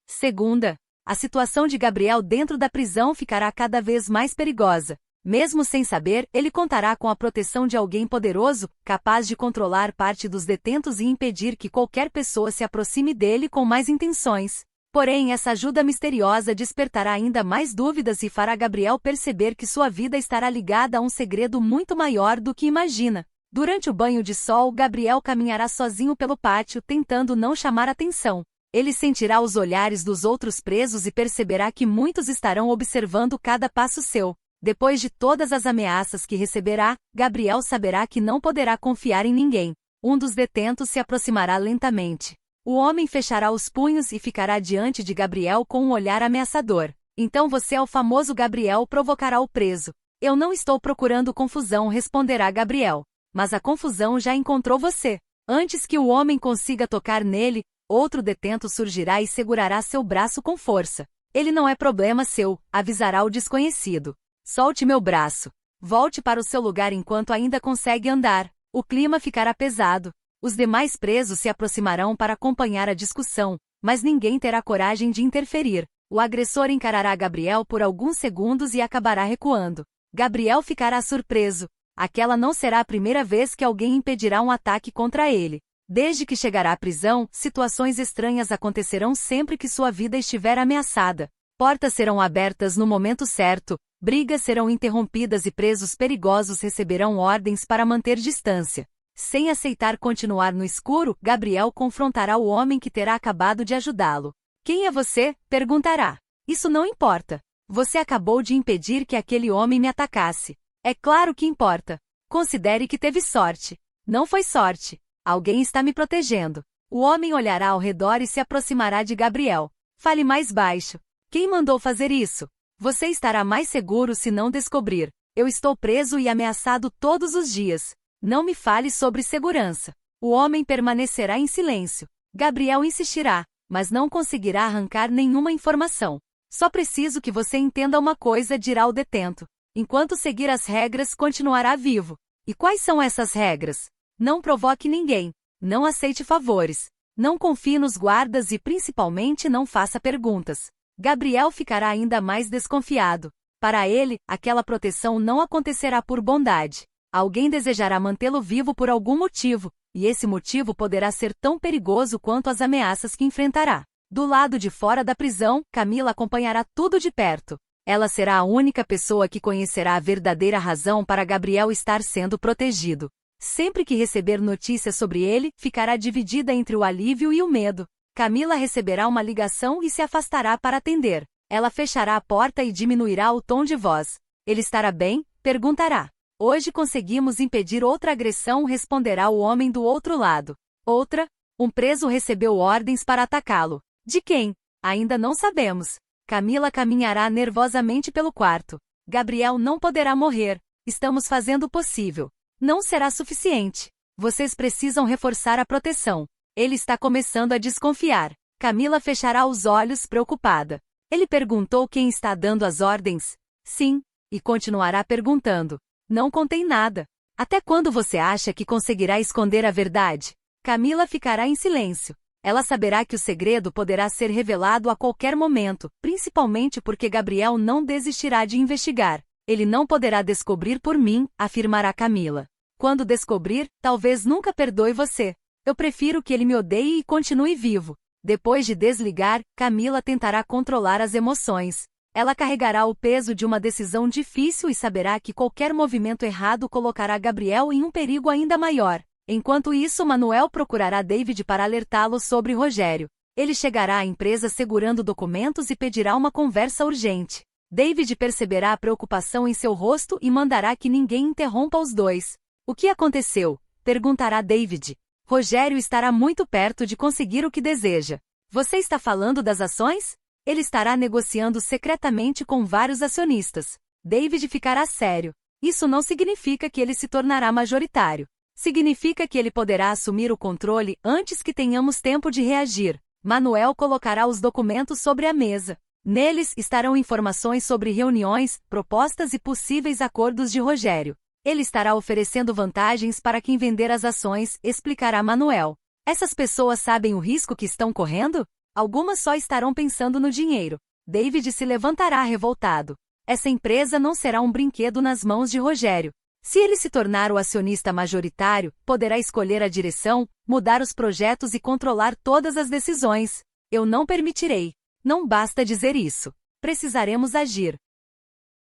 Segunda, a situação de Gabriel dentro da prisão ficará cada vez mais perigosa. Mesmo sem saber, ele contará com a proteção de alguém poderoso, capaz de controlar parte dos detentos e impedir que qualquer pessoa se aproxime dele com más intenções. Porém, essa ajuda misteriosa despertará ainda mais dúvidas e fará Gabriel perceber que sua vida estará ligada a um segredo muito maior do que imagina. Durante o banho de sol, Gabriel caminhará sozinho pelo pátio, tentando não chamar atenção. Ele sentirá os olhares dos outros presos e perceberá que muitos estarão observando cada passo seu. Depois de todas as ameaças que receberá, Gabriel saberá que não poderá confiar em ninguém. Um dos detentos se aproximará lentamente. O homem fechará os punhos e ficará diante de Gabriel com um olhar ameaçador. Então você é o famoso Gabriel, provocará o preso. Eu não estou procurando confusão, responderá Gabriel. Mas a confusão já encontrou você. Antes que o homem consiga tocar nele, outro detento surgirá e segurará seu braço com força. Ele não é problema seu, avisará o desconhecido. Solte meu braço. Volte para o seu lugar enquanto ainda consegue andar. O clima ficará pesado. Os demais presos se aproximarão para acompanhar a discussão, mas ninguém terá coragem de interferir. O agressor encarará Gabriel por alguns segundos e acabará recuando. Gabriel ficará surpreso. Aquela não será a primeira vez que alguém impedirá um ataque contra ele. Desde que chegará à prisão, situações estranhas acontecerão sempre que sua vida estiver ameaçada. Portas serão abertas no momento certo, brigas serão interrompidas e presos perigosos receberão ordens para manter distância. Sem aceitar continuar no escuro, Gabriel confrontará o homem que terá acabado de ajudá-lo. Quem é você? Perguntará. Isso não importa. Você acabou de impedir que aquele homem me atacasse. É claro que importa. Considere que teve sorte. Não foi sorte. Alguém está me protegendo. O homem olhará ao redor e se aproximará de Gabriel. Fale mais baixo. Quem mandou fazer isso? Você estará mais seguro se não descobrir. Eu estou preso e ameaçado todos os dias. Não me fale sobre segurança. O homem permanecerá em silêncio. Gabriel insistirá, mas não conseguirá arrancar nenhuma informação. Só preciso que você entenda uma coisa, dirá o detento. Enquanto seguir as regras, continuará vivo. E quais são essas regras? Não provoque ninguém. Não aceite favores. Não confie nos guardas e principalmente não faça perguntas. Gabriel ficará ainda mais desconfiado. Para ele, aquela proteção não acontecerá por bondade. Alguém desejará mantê-lo vivo por algum motivo, e esse motivo poderá ser tão perigoso quanto as ameaças que enfrentará. Do lado de fora da prisão, Camila acompanhará tudo de perto. Ela será a única pessoa que conhecerá a verdadeira razão para Gabriel estar sendo protegido. Sempre que receber notícias sobre ele, ficará dividida entre o alívio e o medo. Camila receberá uma ligação e se afastará para atender. Ela fechará a porta e diminuirá o tom de voz. Ele estará bem? Perguntará. Hoje conseguimos impedir outra agressão, responderá o homem do outro lado. Outra? Um preso recebeu ordens para atacá-lo. De quem? Ainda não sabemos. Camila caminhará nervosamente pelo quarto. Gabriel não poderá morrer. Estamos fazendo o possível. Não será suficiente. Vocês precisam reforçar a proteção. Ele está começando a desconfiar. Camila fechará os olhos, preocupada. Ele perguntou quem está dando as ordens? Sim. E continuará perguntando. Não contei nada. Até quando você acha que conseguirá esconder a verdade? Camila ficará em silêncio. Ela saberá que o segredo poderá ser revelado a qualquer momento, principalmente porque Gabriel não desistirá de investigar. Ele não poderá descobrir por mim, afirmará Camila. Quando descobrir, talvez nunca perdoe você. Eu prefiro que ele me odeie e continue vivo. Depois de desligar, Camila tentará controlar as emoções. Ela carregará o peso de uma decisão difícil e saberá que qualquer movimento errado colocará Gabriel em um perigo ainda maior. Enquanto isso, Manuel procurará David para alertá-lo sobre Rogério. Ele chegará à empresa segurando documentos e pedirá uma conversa urgente. David perceberá a preocupação em seu rosto e mandará que ninguém interrompa os dois. O que aconteceu? Perguntará David. Rogério estará muito perto de conseguir o que deseja. Você está falando das ações? Ele estará negociando secretamente com vários acionistas. David ficará sério. Isso não significa que ele se tornará majoritário. Significa que ele poderá assumir o controle antes que tenhamos tempo de reagir. Manuel colocará os documentos sobre a mesa. Neles estarão informações sobre reuniões, propostas e possíveis acordos de Rogério. Ele estará oferecendo vantagens para quem vender as ações, explicará Manuel. Essas pessoas sabem o risco que estão correndo? Algumas só estarão pensando no dinheiro. David se levantará revoltado. Essa empresa não será um brinquedo nas mãos de Rogério. Se ele se tornar o acionista majoritário, poderá escolher a direção, mudar os projetos e controlar todas as decisões. Eu não permitirei. Não basta dizer isso. Precisaremos agir.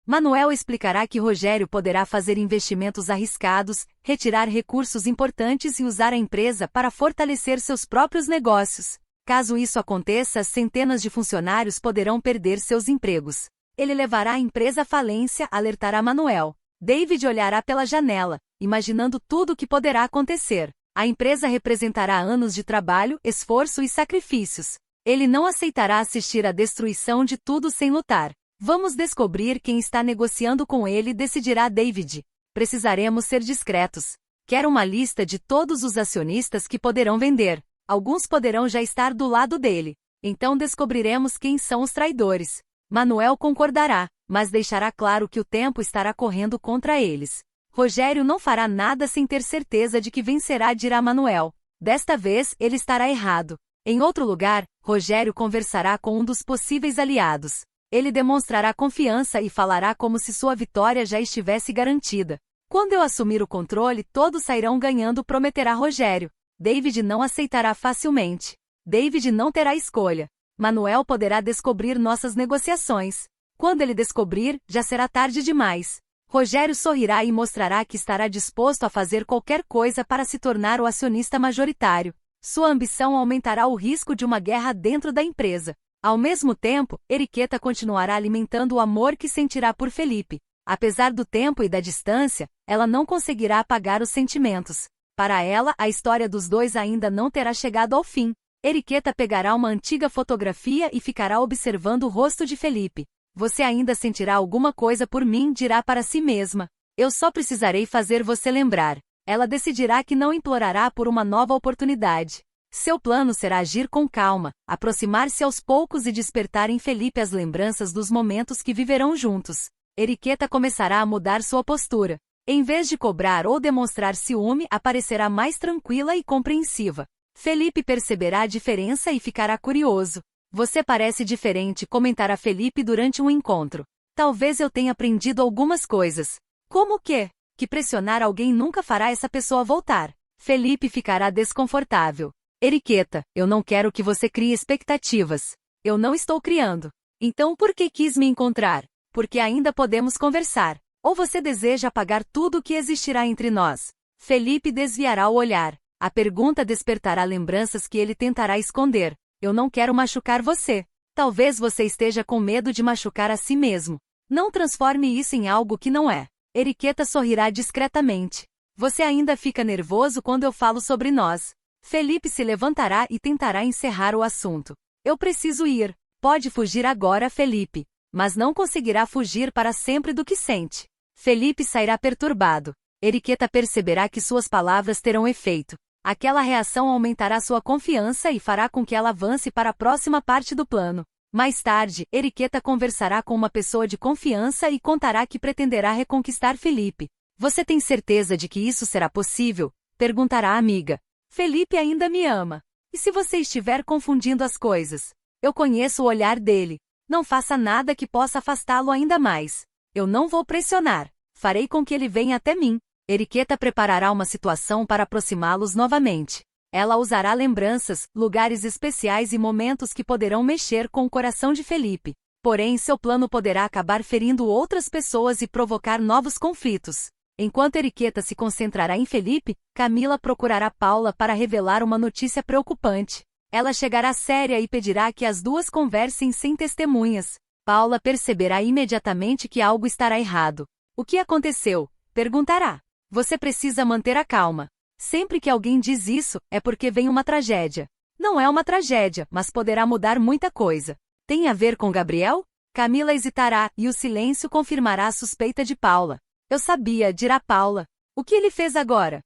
Manuel explicará que Rogério poderá fazer investimentos arriscados, retirar recursos importantes e usar a empresa para fortalecer seus próprios negócios. Caso isso aconteça, centenas de funcionários poderão perder seus empregos. Ele levará a empresa à falência, alertará Manuel. David olhará pela janela, imaginando tudo o que poderá acontecer. A empresa representará anos de trabalho, esforço e sacrifícios. Ele não aceitará assistir à destruição de tudo sem lutar. Vamos descobrir quem está negociando com ele, decidirá David. Precisaremos ser discretos. Quero uma lista de todos os acionistas que poderão vender. Alguns poderão já estar do lado dele. Então descobriremos quem são os traidores. Manuel concordará, mas deixará claro que o tempo estará correndo contra eles. Rogério não fará nada sem ter certeza de que vencerá, dirá Manuel. Desta vez, ele estará errado. Em outro lugar, Rogério conversará com um dos possíveis aliados. Ele demonstrará confiança e falará como se sua vitória já estivesse garantida. Quando eu assumir o controle, todos sairão ganhando, prometerá Rogério. David não aceitará facilmente. David não terá escolha. Manuel poderá descobrir nossas negociações. Quando ele descobrir, já será tarde demais. Rogério sorrirá e mostrará que estará disposto a fazer qualquer coisa para se tornar o acionista majoritário. Sua ambição aumentará o risco de uma guerra dentro da empresa. Ao mesmo tempo, Eriqueta continuará alimentando o amor que sentirá por Felipe. Apesar do tempo e da distância, ela não conseguirá apagar os sentimentos. Para ela, a história dos dois ainda não terá chegado ao fim. Eriqueta pegará uma antiga fotografia e ficará observando o rosto de Felipe. Você ainda sentirá alguma coisa por mim, dirá para si mesma. Eu só precisarei fazer você lembrar. Ela decidirá que não implorará por uma nova oportunidade. Seu plano será agir com calma, aproximar-se aos poucos e despertar em Felipe as lembranças dos momentos que viverão juntos. Eriqueta começará a mudar sua postura. Em vez de cobrar ou demonstrar ciúme, aparecerá mais tranquila e compreensiva. Felipe perceberá a diferença e ficará curioso. Você parece diferente, comentará Felipe durante um encontro. Talvez eu tenha aprendido algumas coisas. Como que? Que pressionar alguém nunca fará essa pessoa voltar. Felipe ficará desconfortável. Eriqueta, eu não quero que você crie expectativas. Eu não estou criando. Então por que quis me encontrar? Porque ainda podemos conversar. Ou você deseja apagar tudo o que existirá entre nós? Felipe desviará o olhar. A pergunta despertará lembranças que ele tentará esconder. Eu não quero machucar você. Talvez você esteja com medo de machucar a si mesmo. Não transforme isso em algo que não é. Eriqueta sorrirá discretamente. Você ainda fica nervoso quando eu falo sobre nós. Felipe se levantará e tentará encerrar o assunto. Eu preciso ir. Pode fugir agora, Felipe. Mas não conseguirá fugir para sempre do que sente. Felipe sairá perturbado. Eriqueta perceberá que suas palavras terão efeito. Aquela reação aumentará sua confiança e fará com que ela avance para a próxima parte do plano. Mais tarde, Eriqueta conversará com uma pessoa de confiança e contará que pretenderá reconquistar Felipe. Você tem certeza de que isso será possível? Perguntará a amiga. Felipe ainda me ama. E se você estiver confundindo as coisas? Eu conheço o olhar dele. Não faça nada que possa afastá-lo ainda mais. Eu não vou pressionar. Farei com que ele venha até mim. Eriqueta preparará uma situação para aproximá-los novamente. Ela usará lembranças, lugares especiais e momentos que poderão mexer com o coração de Felipe. Porém, seu plano poderá acabar ferindo outras pessoas e provocar novos conflitos. Enquanto Eriqueta se concentrará em Felipe, Camila procurará Paula para revelar uma notícia preocupante. Ela chegará séria e pedirá que as duas conversem sem testemunhas. Paula perceberá imediatamente que algo estará errado. O que aconteceu? Perguntará. Você precisa manter a calma. Sempre que alguém diz isso, é porque vem uma tragédia. Não é uma tragédia, mas poderá mudar muita coisa. Tem a ver com Gabriel? Camila hesitará, e o silêncio confirmará a suspeita de Paula. Eu sabia, dirá Paula. O que ele fez agora?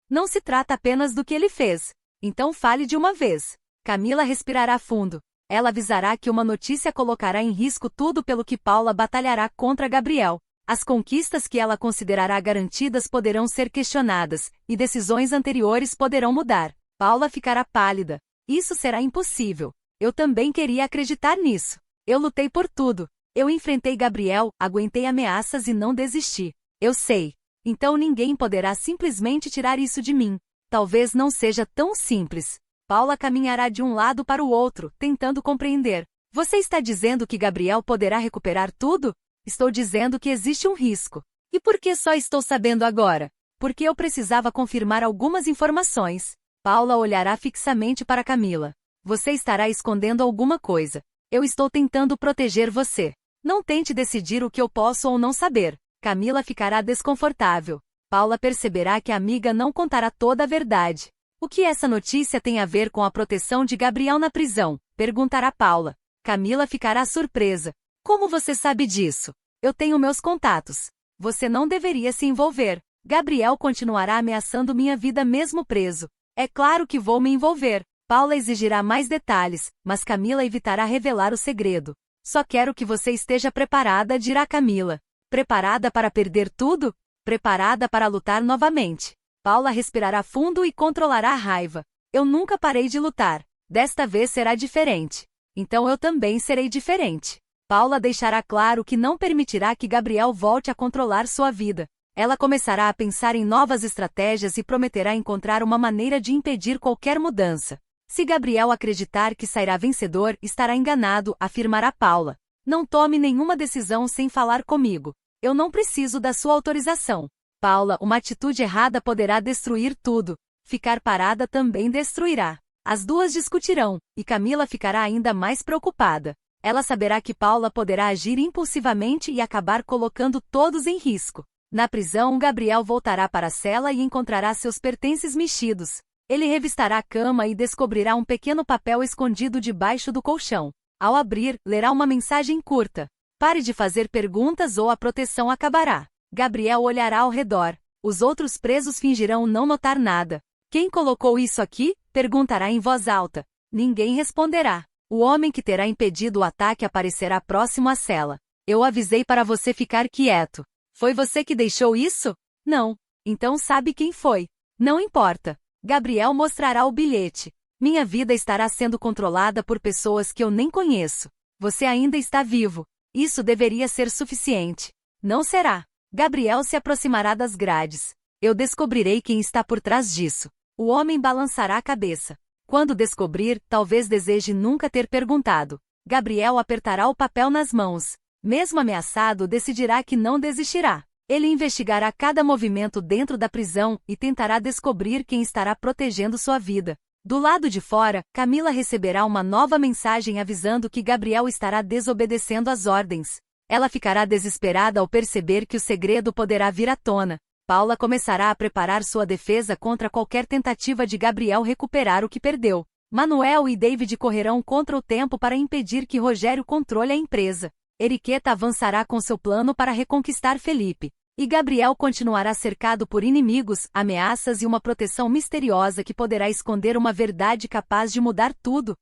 Não se trata apenas do que ele fez. Então fale de uma vez. Camila respirará fundo. Ela avisará que uma notícia colocará em risco tudo pelo que Paula batalhará contra Gabriel. As conquistas que ela considerará garantidas poderão ser questionadas, e decisões anteriores poderão mudar. Paula ficará pálida. Isso será impossível. Eu também queria acreditar nisso. Eu lutei por tudo. Eu enfrentei Gabriel, aguentei ameaças e não desisti. Eu sei. Então ninguém poderá simplesmente tirar isso de mim. Talvez não seja tão simples. Paula caminhará de um lado para o outro, tentando compreender. Você está dizendo que Gabriel poderá recuperar tudo? Estou dizendo que existe um risco. E por que só estou sabendo agora? Porque eu precisava confirmar algumas informações. Paula olhará fixamente para Camila. Você estará escondendo alguma coisa. Eu estou tentando proteger você. Não tente decidir o que eu posso ou não saber. Camila ficará desconfortável. Paula perceberá que a amiga não contará toda a verdade. O que essa notícia tem a ver com a proteção de Gabriel na prisão? Perguntará Paula. Camila ficará surpresa. Como você sabe disso? Eu tenho meus contatos. Você não deveria se envolver. Gabriel continuará ameaçando minha vida mesmo preso. É claro que vou me envolver. Paula exigirá mais detalhes, mas Camila evitará revelar o segredo. Só quero que você esteja preparada, dirá Camila. Preparada para perder tudo? Preparada para lutar novamente. Paula respirará fundo e controlará a raiva. Eu nunca parei de lutar. Desta vez será diferente. Então eu também serei diferente. Paula deixará claro que não permitirá que Gabriel volte a controlar sua vida. Ela começará a pensar em novas estratégias e prometerá encontrar uma maneira de impedir qualquer mudança. Se Gabriel acreditar que sairá vencedor, estará enganado, afirmará Paula. Não tome nenhuma decisão sem falar comigo. Eu não preciso da sua autorização. Paula, uma atitude errada poderá destruir tudo. Ficar parada também destruirá. As duas discutirão, e Camila ficará ainda mais preocupada. Ela saberá que Paula poderá agir impulsivamente e acabar colocando todos em risco. Na prisão, Gabriel voltará para a cela e encontrará seus pertences mexidos. Ele revistará a cama e descobrirá um pequeno papel escondido debaixo do colchão. Ao abrir, lerá uma mensagem curta. Pare de fazer perguntas ou a proteção acabará. Gabriel olhará ao redor. Os outros presos fingirão não notar nada. Quem colocou isso aqui? Perguntará em voz alta. Ninguém responderá. O homem que terá impedido o ataque aparecerá próximo à cela. Eu avisei para você ficar quieto. Foi você que deixou isso? Não. Então sabe quem foi. Não importa. Gabriel mostrará o bilhete. Minha vida estará sendo controlada por pessoas que eu nem conheço. Você ainda está vivo. Isso deveria ser suficiente. Não será. Gabriel se aproximará das grades. Eu descobrirei quem está por trás disso. O homem balançará a cabeça. Quando descobrir, talvez deseje nunca ter perguntado. Gabriel apertará o papel nas mãos. Mesmo ameaçado, decidirá que não desistirá. Ele investigará cada movimento dentro da prisão e tentará descobrir quem estará protegendo sua vida. Do lado de fora, Camila receberá uma nova mensagem avisando que Gabriel estará desobedecendo às ordens. Ela ficará desesperada ao perceber que o segredo poderá vir à tona. Paula começará a preparar sua defesa contra qualquer tentativa de Gabriel recuperar o que perdeu. Manuel e David correrão contra o tempo para impedir que Rogério controle a empresa. Eriqueta avançará com seu plano para reconquistar Felipe. E Gabriel continuará cercado por inimigos, ameaças e uma proteção misteriosa que poderá esconder uma verdade capaz de mudar tudo.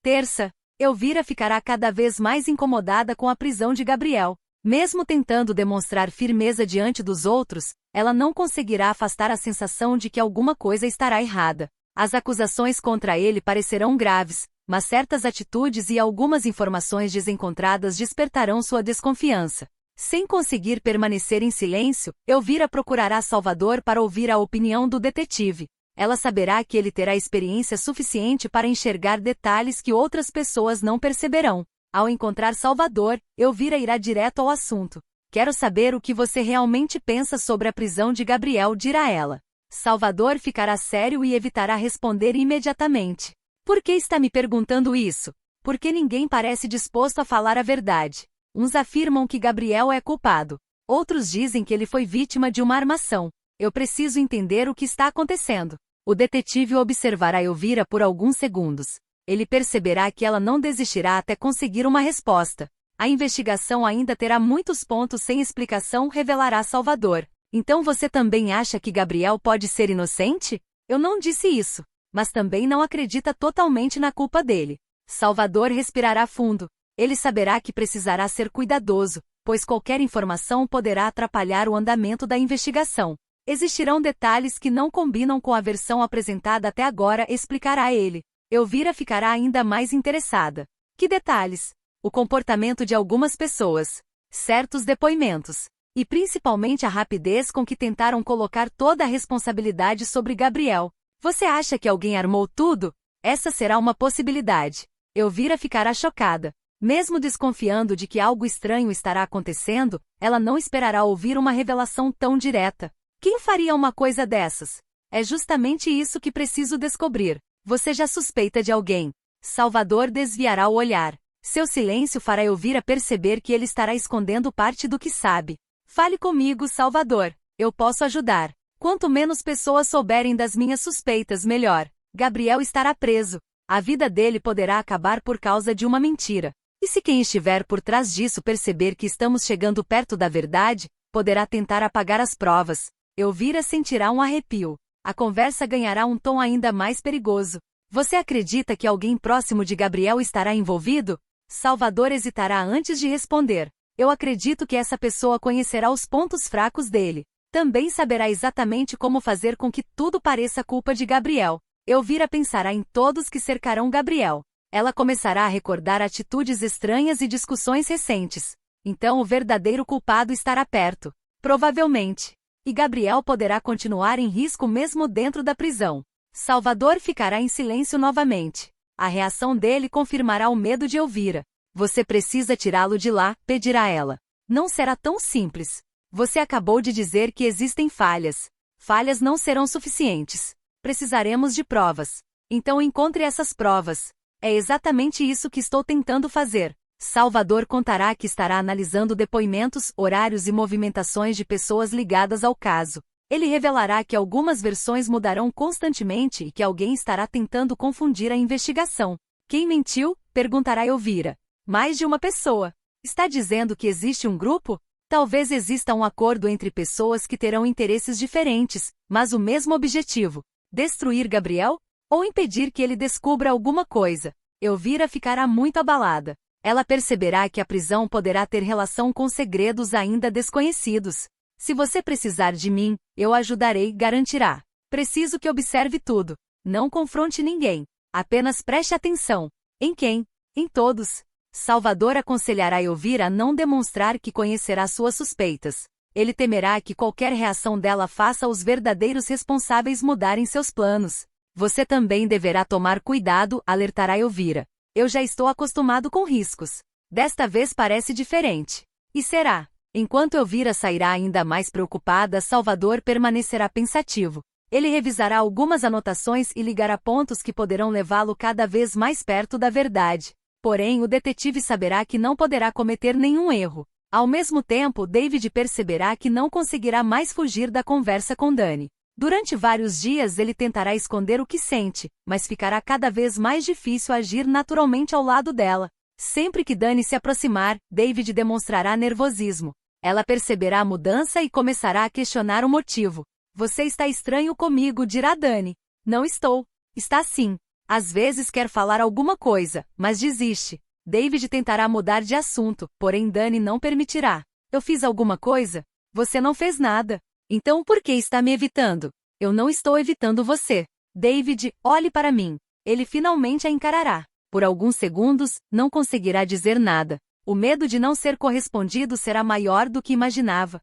Terça, Elvira ficará cada vez mais incomodada com a prisão de Gabriel. Mesmo tentando demonstrar firmeza diante dos outros, ela não conseguirá afastar a sensação de que alguma coisa estará errada. As acusações contra ele parecerão graves, mas certas atitudes e algumas informações desencontradas despertarão sua desconfiança. Sem conseguir permanecer em silêncio, Elvira procurará Salvador para ouvir a opinião do detetive. Ela saberá que ele terá experiência suficiente para enxergar detalhes que outras pessoas não perceberão. Ao encontrar Salvador, Elvira irá direto ao assunto. Quero saber o que você realmente pensa sobre a prisão de Gabriel, dirá ela. Salvador ficará sério e evitará responder imediatamente. Por que está me perguntando isso? Porque ninguém parece disposto a falar a verdade. Uns afirmam que Gabriel é culpado. Outros dizem que ele foi vítima de uma armação. Eu preciso entender o que está acontecendo. O detetive observará Elvira por alguns segundos. Ele perceberá que ela não desistirá até conseguir uma resposta. A investigação ainda terá muitos pontos sem explicação, revelará Salvador. Então você também acha que Gabriel pode ser inocente? Eu não disse isso, mas também não acredita totalmente na culpa dele. Salvador respirará fundo. Ele saberá que precisará ser cuidadoso, pois qualquer informação poderá atrapalhar o andamento da investigação. Existirão detalhes que não combinam com a versão apresentada até agora, explicará ele. Elvira ficará ainda mais interessada. Que detalhes? O comportamento de algumas pessoas, certos depoimentos, e principalmente a rapidez com que tentaram colocar toda a responsabilidade sobre Gabriel. Você acha que alguém armou tudo? Essa será uma possibilidade. Elvira ficará chocada. Mesmo desconfiando de que algo estranho estará acontecendo, ela não esperará ouvir uma revelação tão direta. Quem faria uma coisa dessas? É justamente isso que preciso descobrir. Você já suspeita de alguém. Salvador desviará o olhar. Seu silêncio fará Elvira perceber que ele estará escondendo parte do que sabe. Fale comigo, Salvador. Eu posso ajudar. Quanto menos pessoas souberem das minhas suspeitas, melhor. Gabriel estará preso. A vida dele poderá acabar por causa de uma mentira. E se quem estiver por trás disso perceber que estamos chegando perto da verdade, poderá tentar apagar as provas. Elvira sentirá um arrepio. A conversa ganhará um tom ainda mais perigoso. Você acredita que alguém próximo de Gabriel estará envolvido? Salvador hesitará antes de responder. Eu acredito que essa pessoa conhecerá os pontos fracos dele. Também saberá exatamente como fazer com que tudo pareça culpa de Gabriel. Elvira pensará em todos que cercarão Gabriel. Ela começará a recordar atitudes estranhas e discussões recentes. Então o verdadeiro culpado estará perto. Provavelmente. E Gabriel poderá continuar em risco mesmo dentro da prisão. Salvador ficará em silêncio novamente. A reação dele confirmará o medo de Elvira. Você precisa tirá-lo de lá, pedirá ela. Não será tão simples. Você acabou de dizer que existem falhas. Falhas não serão suficientes. Precisaremos de provas. Então encontre essas provas. É exatamente isso que estou tentando fazer. Salvador contará que estará analisando depoimentos, horários e movimentações de pessoas ligadas ao caso. Ele revelará que algumas versões mudarão constantemente e que alguém estará tentando confundir a investigação. Quem mentiu? Perguntará Elvira. Mais de uma pessoa. Está dizendo que existe um grupo? Talvez exista um acordo entre pessoas que terão interesses diferentes, mas o mesmo objetivo: destruir Gabriel? Ou impedir que ele descubra alguma coisa. Elvira ficará muito abalada. Ela perceberá que a prisão poderá ter relação com segredos ainda desconhecidos. Se você precisar de mim, eu ajudarei, garantirá. Preciso que observe tudo. Não confronte ninguém. Apenas preste atenção. Em quem? Em todos. Salvador aconselhará Elvira a não demonstrar que conhecerá suas suspeitas. Ele temerá que qualquer reação dela faça os verdadeiros responsáveis mudarem seus planos. Você também deverá tomar cuidado, alertará Elvira. Eu já estou acostumado com riscos. Desta vez parece diferente. E será. Enquanto Elvira sairá ainda mais preocupada, Salvador permanecerá pensativo. Ele revisará algumas anotações e ligará pontos que poderão levá-lo cada vez mais perto da verdade. Porém, o detetive saberá que não poderá cometer nenhum erro. Ao mesmo tempo, David perceberá que não conseguirá mais fugir da conversa com Dani. Durante vários dias ele tentará esconder o que sente, mas ficará cada vez mais difícil agir naturalmente ao lado dela. Sempre que Dani se aproximar, David demonstrará nervosismo. Ela perceberá a mudança e começará a questionar o motivo. Você está estranho comigo, dirá Dani. Não estou. Está sim. Às vezes quer falar alguma coisa, mas desiste. David tentará mudar de assunto, porém Dani não permitirá. Eu fiz alguma coisa? Você não fez nada. Então por que está me evitando? Eu não estou evitando você. David, olhe para mim. Ele finalmente a encarará. Por alguns segundos, não conseguirá dizer nada. O medo de não ser correspondido será maior do que imaginava.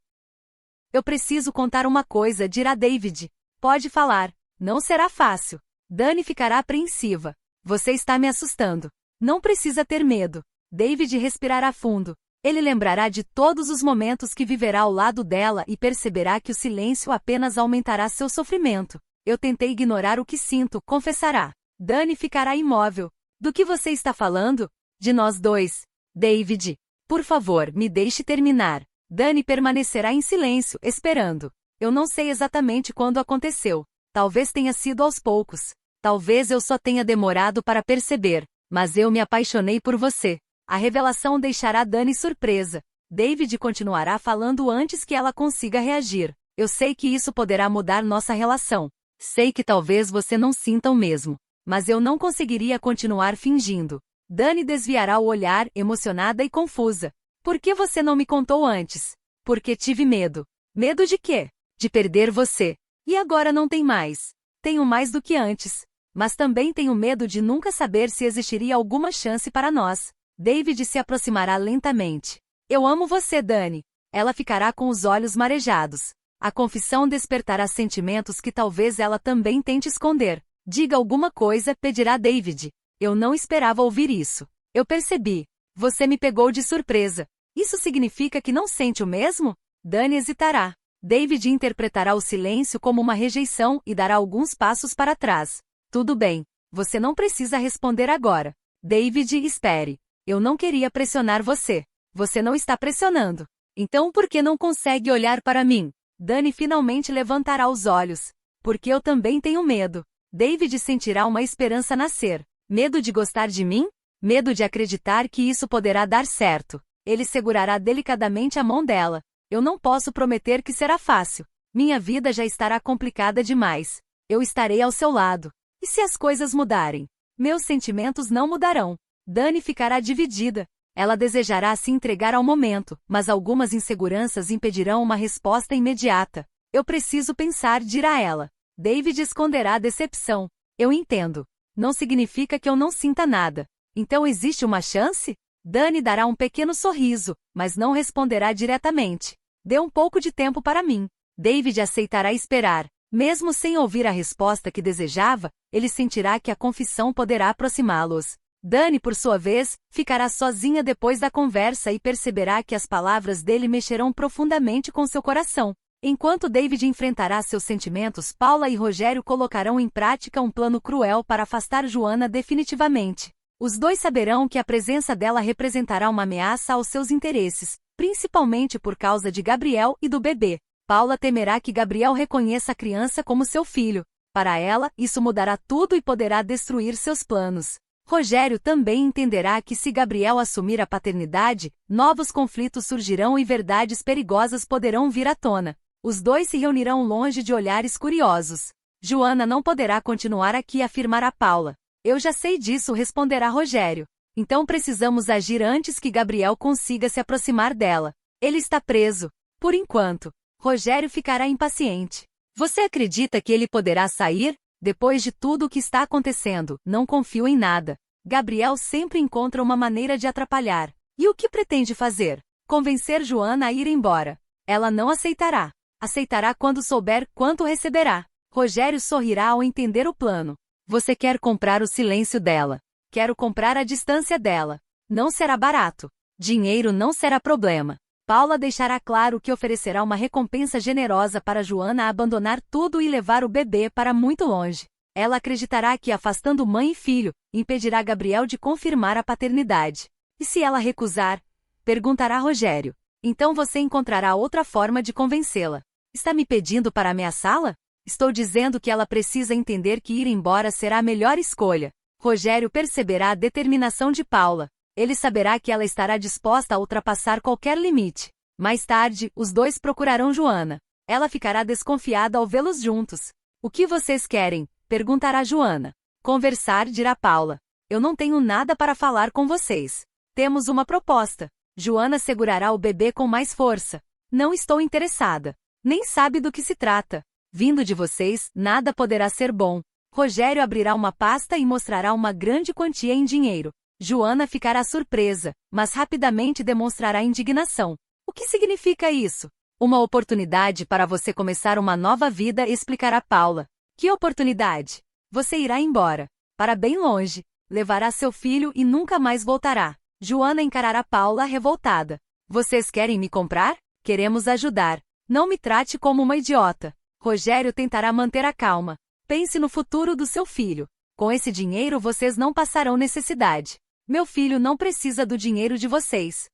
Eu preciso contar uma coisa, dirá David. Pode falar. Não será fácil. Dani ficará apreensiva. Você está me assustando. Não precisa ter medo. David respirará fundo. Ele lembrará de todos os momentos que viverá ao lado dela e perceberá que o silêncio apenas aumentará seu sofrimento. Eu tentei ignorar o que sinto, confessará. Dani ficará imóvel. Do que você está falando? De nós dois. David. Por favor, me deixe terminar. Dani permanecerá em silêncio, esperando. Eu não sei exatamente quando aconteceu. Talvez tenha sido aos poucos. Talvez eu só tenha demorado para perceber. Mas eu me apaixonei por você. A revelação deixará Dani surpresa. David continuará falando antes que ela consiga reagir. Eu sei que isso poderá mudar nossa relação. Sei que talvez você não sinta o mesmo. Mas eu não conseguiria continuar fingindo. Dani desviará o olhar, emocionada e confusa. Por que você não me contou antes? Porque tive medo. Medo de quê? De perder você. E agora não tem mais. Tenho mais do que antes. Mas também tenho medo de nunca saber se existiria alguma chance para nós. David se aproximará lentamente. Eu amo você, Dani. Ela ficará com os olhos marejados. A confissão despertará sentimentos que talvez ela também tente esconder. Diga alguma coisa, pedirá David. Eu não esperava ouvir isso. Eu percebi. Você me pegou de surpresa. Isso significa que não sente o mesmo? Dani hesitará. David interpretará o silêncio como uma rejeição e dará alguns passos para trás. Tudo bem. Você não precisa responder agora. David, espere. Eu não queria pressionar você. Você não está pressionando. Então por que não consegue olhar para mim? Dani finalmente levantará os olhos. Porque eu também tenho medo. David sentirá uma esperança nascer. Medo de gostar de mim? Medo de acreditar que isso poderá dar certo. Ele segurará delicadamente a mão dela. Eu não posso prometer que será fácil. Minha vida já estará complicada demais. Eu estarei ao seu lado. E se as coisas mudarem? Meus sentimentos não mudarão. Dani ficará dividida. Ela desejará se entregar ao momento, mas algumas inseguranças impedirão uma resposta imediata. Eu preciso pensar, dirá ela. David esconderá a decepção. Eu entendo. Não significa que eu não sinta nada. Então existe uma chance? Dani dará um pequeno sorriso, mas não responderá diretamente. Dê um pouco de tempo para mim. David aceitará esperar. Mesmo sem ouvir a resposta que desejava, ele sentirá que a confissão poderá aproximá-los. Dani, por sua vez, ficará sozinha depois da conversa e perceberá que as palavras dele mexerão profundamente com seu coração. Enquanto David enfrentará seus sentimentos, Paula e Rogério colocarão em prática um plano cruel para afastar Joana definitivamente. Os dois saberão que a presença dela representará uma ameaça aos seus interesses, principalmente por causa de Gabriel e do bebê. Paula temerá que Gabriel reconheça a criança como seu filho. Para ela, isso mudará tudo e poderá destruir seus planos. Rogério também entenderá que se Gabriel assumir a paternidade, novos conflitos surgirão e verdades perigosas poderão vir à tona. Os dois se reunirão longe de olhares curiosos. Joana não poderá continuar aqui, afirmará Paula. Eu já sei disso, responderá Rogério. Então precisamos agir antes que Gabriel consiga se aproximar dela. Ele está preso. Por enquanto. Rogério ficará impaciente. Você acredita que ele poderá sair? Depois de tudo o que está acontecendo, não confio em nada. Gabriel sempre encontra uma maneira de atrapalhar. E o que pretende fazer? Convencer Joana a ir embora. Ela não aceitará. Aceitará quando souber quanto receberá. Rogério sorrirá ao entender o plano. Você quer comprar o silêncio dela. Quero comprar a distância dela. Não será barato. Dinheiro não será problema. Paula deixará claro que oferecerá uma recompensa generosa para Joana abandonar tudo e levar o bebê para muito longe. Ela acreditará que, afastando mãe e filho, impedirá Gabriel de confirmar a paternidade. E se ela recusar? Perguntará Rogério. Então você encontrará outra forma de convencê-la. Está me pedindo para ameaçá-la? Estou dizendo que ela precisa entender que ir embora será a melhor escolha. Rogério perceberá a determinação de Paula. Ele saberá que ela estará disposta a ultrapassar qualquer limite. Mais tarde, os dois procurarão Joana. Ela ficará desconfiada ao vê-los juntos. O que vocês querem? Perguntará Joana. Conversar, dirá Paula. Eu não tenho nada para falar com vocês. Temos uma proposta. Joana segurará o bebê com mais força. Não estou interessada. Nem sabe do que se trata. Vindo de vocês, nada poderá ser bom. Rogério abrirá uma pasta e mostrará uma grande quantia em dinheiro. Joana ficará surpresa, mas rapidamente demonstrará indignação. O que significa isso? Uma oportunidade para você começar uma nova vida, explicará Paula. Que oportunidade? Você irá embora. Para bem longe. Levará seu filho e nunca mais voltará. Joana encarará Paula revoltada. Vocês querem me comprar? Queremos ajudar. Não me trate como uma idiota. Rogério tentará manter a calma. Pense no futuro do seu filho. Com esse dinheiro vocês não passarão necessidade. Meu filho não precisa do dinheiro de vocês.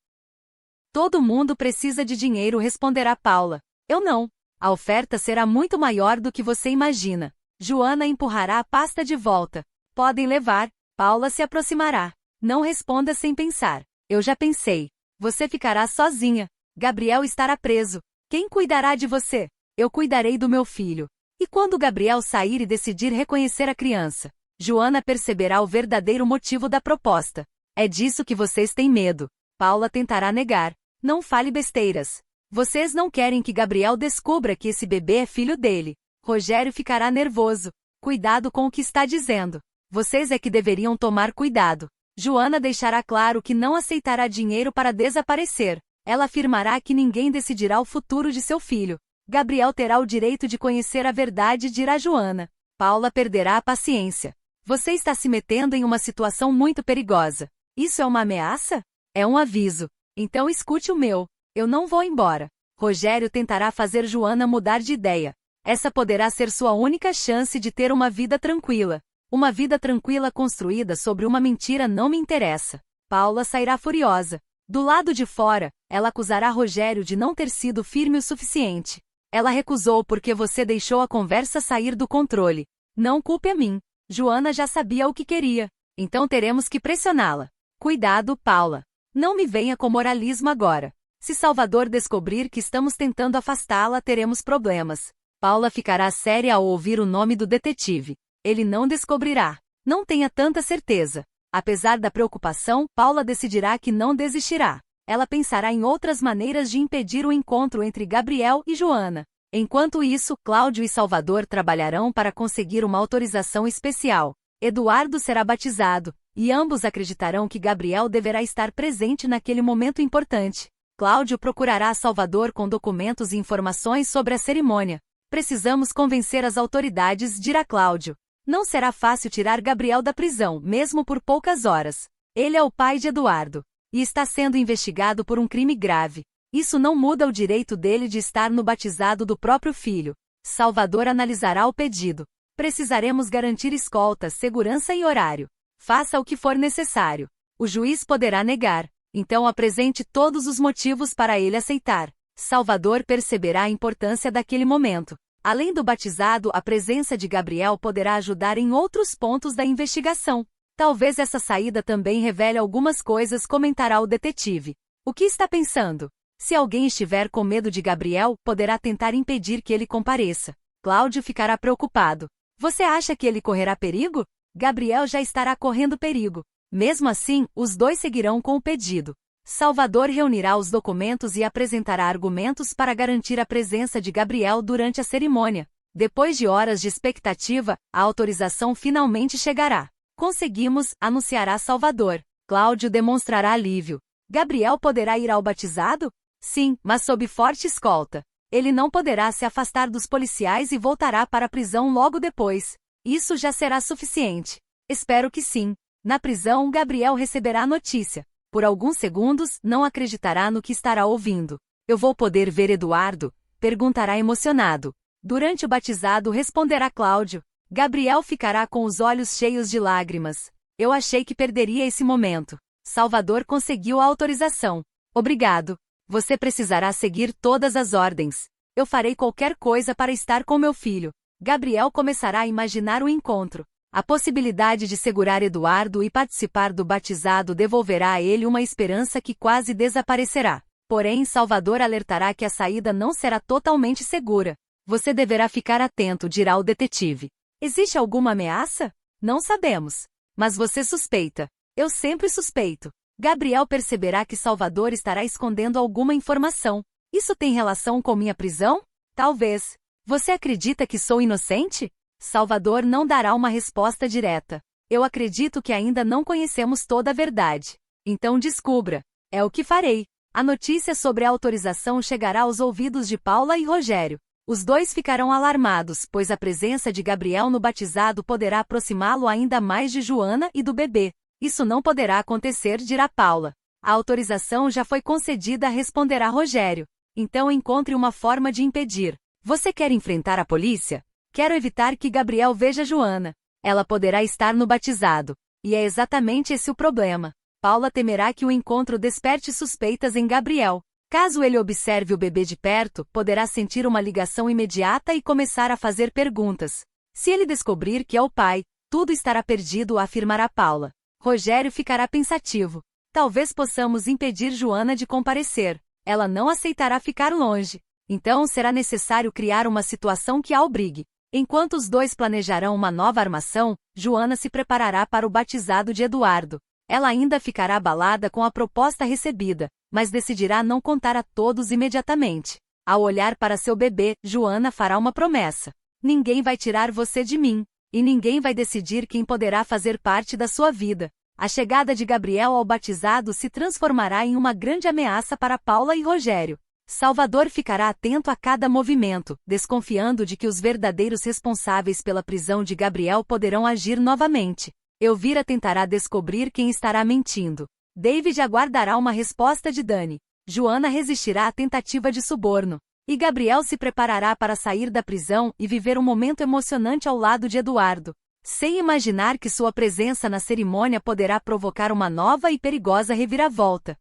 Todo mundo precisa de dinheiro, responderá Paula. Eu não. A oferta será muito maior do que você imagina. Joana empurrará a pasta de volta. Podem levar. Paula se aproximará. Não responda sem pensar. Eu já pensei. Você ficará sozinha. Gabriel estará preso. Quem cuidará de você? Eu cuidarei do meu filho. E quando Gabriel sair e decidir reconhecer a criança? Joana perceberá o verdadeiro motivo da proposta. É disso que vocês têm medo. Paula tentará negar. Não fale besteiras. Vocês não querem que Gabriel descubra que esse bebê é filho dele. Rogério ficará nervoso. Cuidado com o que está dizendo. Vocês é que deveriam tomar cuidado. Joana deixará claro que não aceitará dinheiro para desaparecer. Ela afirmará que ninguém decidirá o futuro de seu filho. Gabriel terá o direito de conhecer a verdade, dirá Joana. Paula perderá a paciência. Você está se metendo em uma situação muito perigosa. Isso é uma ameaça? É um aviso. Então escute o meu. Eu não vou embora. Rogério tentará fazer Joana mudar de ideia. Essa poderá ser sua única chance de ter uma vida tranquila. Uma vida tranquila construída sobre uma mentira não me interessa. Paula sairá furiosa. Do lado de fora, ela acusará Rogério de não ter sido firme o suficiente. Ela recusou porque você deixou a conversa sair do controle. Não culpe a mim. Joana já sabia o que queria. Então teremos que pressioná-la. Cuidado, Paula. Não me venha com moralismo agora. Se Salvador descobrir que estamos tentando afastá-la, teremos problemas. Paula ficará séria ao ouvir o nome do detetive. Ele não descobrirá. Não tenha tanta certeza. Apesar da preocupação, Paula decidirá que não desistirá. Ela pensará em outras maneiras de impedir o encontro entre Gabriel e Joana. Enquanto isso, Cláudio e Salvador trabalharão para conseguir uma autorização especial. Eduardo será batizado, e ambos acreditarão que Gabriel deverá estar presente naquele momento importante. Cláudio procurará Salvador com documentos e informações sobre a cerimônia. Precisamos convencer as autoridades, dirá Cláudio. Não será fácil tirar Gabriel da prisão, mesmo por poucas horas. Ele é o pai de Eduardo. E está sendo investigado por um crime grave. Isso não muda o direito dele de estar no batizado do próprio filho. Salvador analisará o pedido. Precisaremos garantir escolta, segurança e horário. Faça o que for necessário. O juiz poderá negar. Então apresente todos os motivos para ele aceitar. Salvador perceberá a importância daquele momento. Além do batizado, a presença de Gabriel poderá ajudar em outros pontos da investigação. Talvez essa saída também revele algumas coisas, comentará o detetive. O que está pensando? Se alguém estiver com medo de Gabriel, poderá tentar impedir que ele compareça. Cláudio ficará preocupado. Você acha que ele correrá perigo? Gabriel já estará correndo perigo. Mesmo assim, os dois seguirão com o pedido. Salvador reunirá os documentos e apresentará argumentos para garantir a presença de Gabriel durante a cerimônia. Depois de horas de expectativa, a autorização finalmente chegará. Conseguimos, anunciará Salvador. Cláudio demonstrará alívio. Gabriel poderá ir ao batizado? Sim, mas sob forte escolta. Ele não poderá se afastar dos policiais e voltará para a prisão logo depois. Isso já será suficiente. Espero que sim. Na prisão, Gabriel receberá a notícia. Por alguns segundos, não acreditará no que estará ouvindo. Eu vou poder ver Eduardo? Perguntará emocionado. Durante o batizado, responderá Cláudio. Gabriel ficará com os olhos cheios de lágrimas. Eu achei que perderia esse momento. Salvador conseguiu a autorização. Obrigado. Você precisará seguir todas as ordens. Eu farei qualquer coisa para estar com meu filho. Gabriel começará a imaginar o encontro. A possibilidade de segurar Eduardo e participar do batizado devolverá a ele uma esperança que quase desaparecerá. Porém, Salvador alertará que a saída não será totalmente segura. Você deverá ficar atento, dirá o detetive. Existe alguma ameaça? Não sabemos. Mas você suspeita. Eu sempre suspeito. Gabriel perceberá que Salvador estará escondendo alguma informação. Isso tem relação com minha prisão? Talvez. Você acredita que sou inocente? Salvador não dará uma resposta direta. Eu acredito que ainda não conhecemos toda a verdade. Então descubra. É o que farei. A notícia sobre a autorização chegará aos ouvidos de Paula e Rogério. Os dois ficarão alarmados, pois a presença de Gabriel no batizado poderá aproximá-lo ainda mais de Joana e do bebê. Isso não poderá acontecer, dirá Paula. A autorização já foi concedida, responderá Rogério. Então encontre uma forma de impedir. Você quer enfrentar a polícia? Quero evitar que Gabriel veja Joana. Ela poderá estar no batizado. E é exatamente esse o problema. Paula temerá que o encontro desperte suspeitas em Gabriel. Caso ele observe o bebê de perto, poderá sentir uma ligação imediata e começar a fazer perguntas. Se ele descobrir que é o pai, tudo estará perdido, afirmará Paula. Rogério ficará pensativo. Talvez possamos impedir Joana de comparecer. Ela não aceitará ficar longe. Então será necessário criar uma situação que a obrigue. Enquanto os dois planejarão uma nova armação, Joana se preparará para o batizado de Eduardo. Ela ainda ficará abalada com a proposta recebida, mas decidirá não contar a todos imediatamente. Ao olhar para seu bebê, Joana fará uma promessa. Ninguém vai tirar você de mim. E ninguém vai decidir quem poderá fazer parte da sua vida. A chegada de Gabriel ao batizado se transformará em uma grande ameaça para Paula e Rogério. Salvador ficará atento a cada movimento, desconfiando de que os verdadeiros responsáveis pela prisão de Gabriel poderão agir novamente. Elvira tentará descobrir quem estará mentindo. David aguardará uma resposta de Dani. Joana resistirá à tentativa de suborno. E Gabriel se preparará para sair da prisão e viver um momento emocionante ao lado de Eduardo. Sem imaginar que sua presença na cerimônia poderá provocar uma nova e perigosa reviravolta.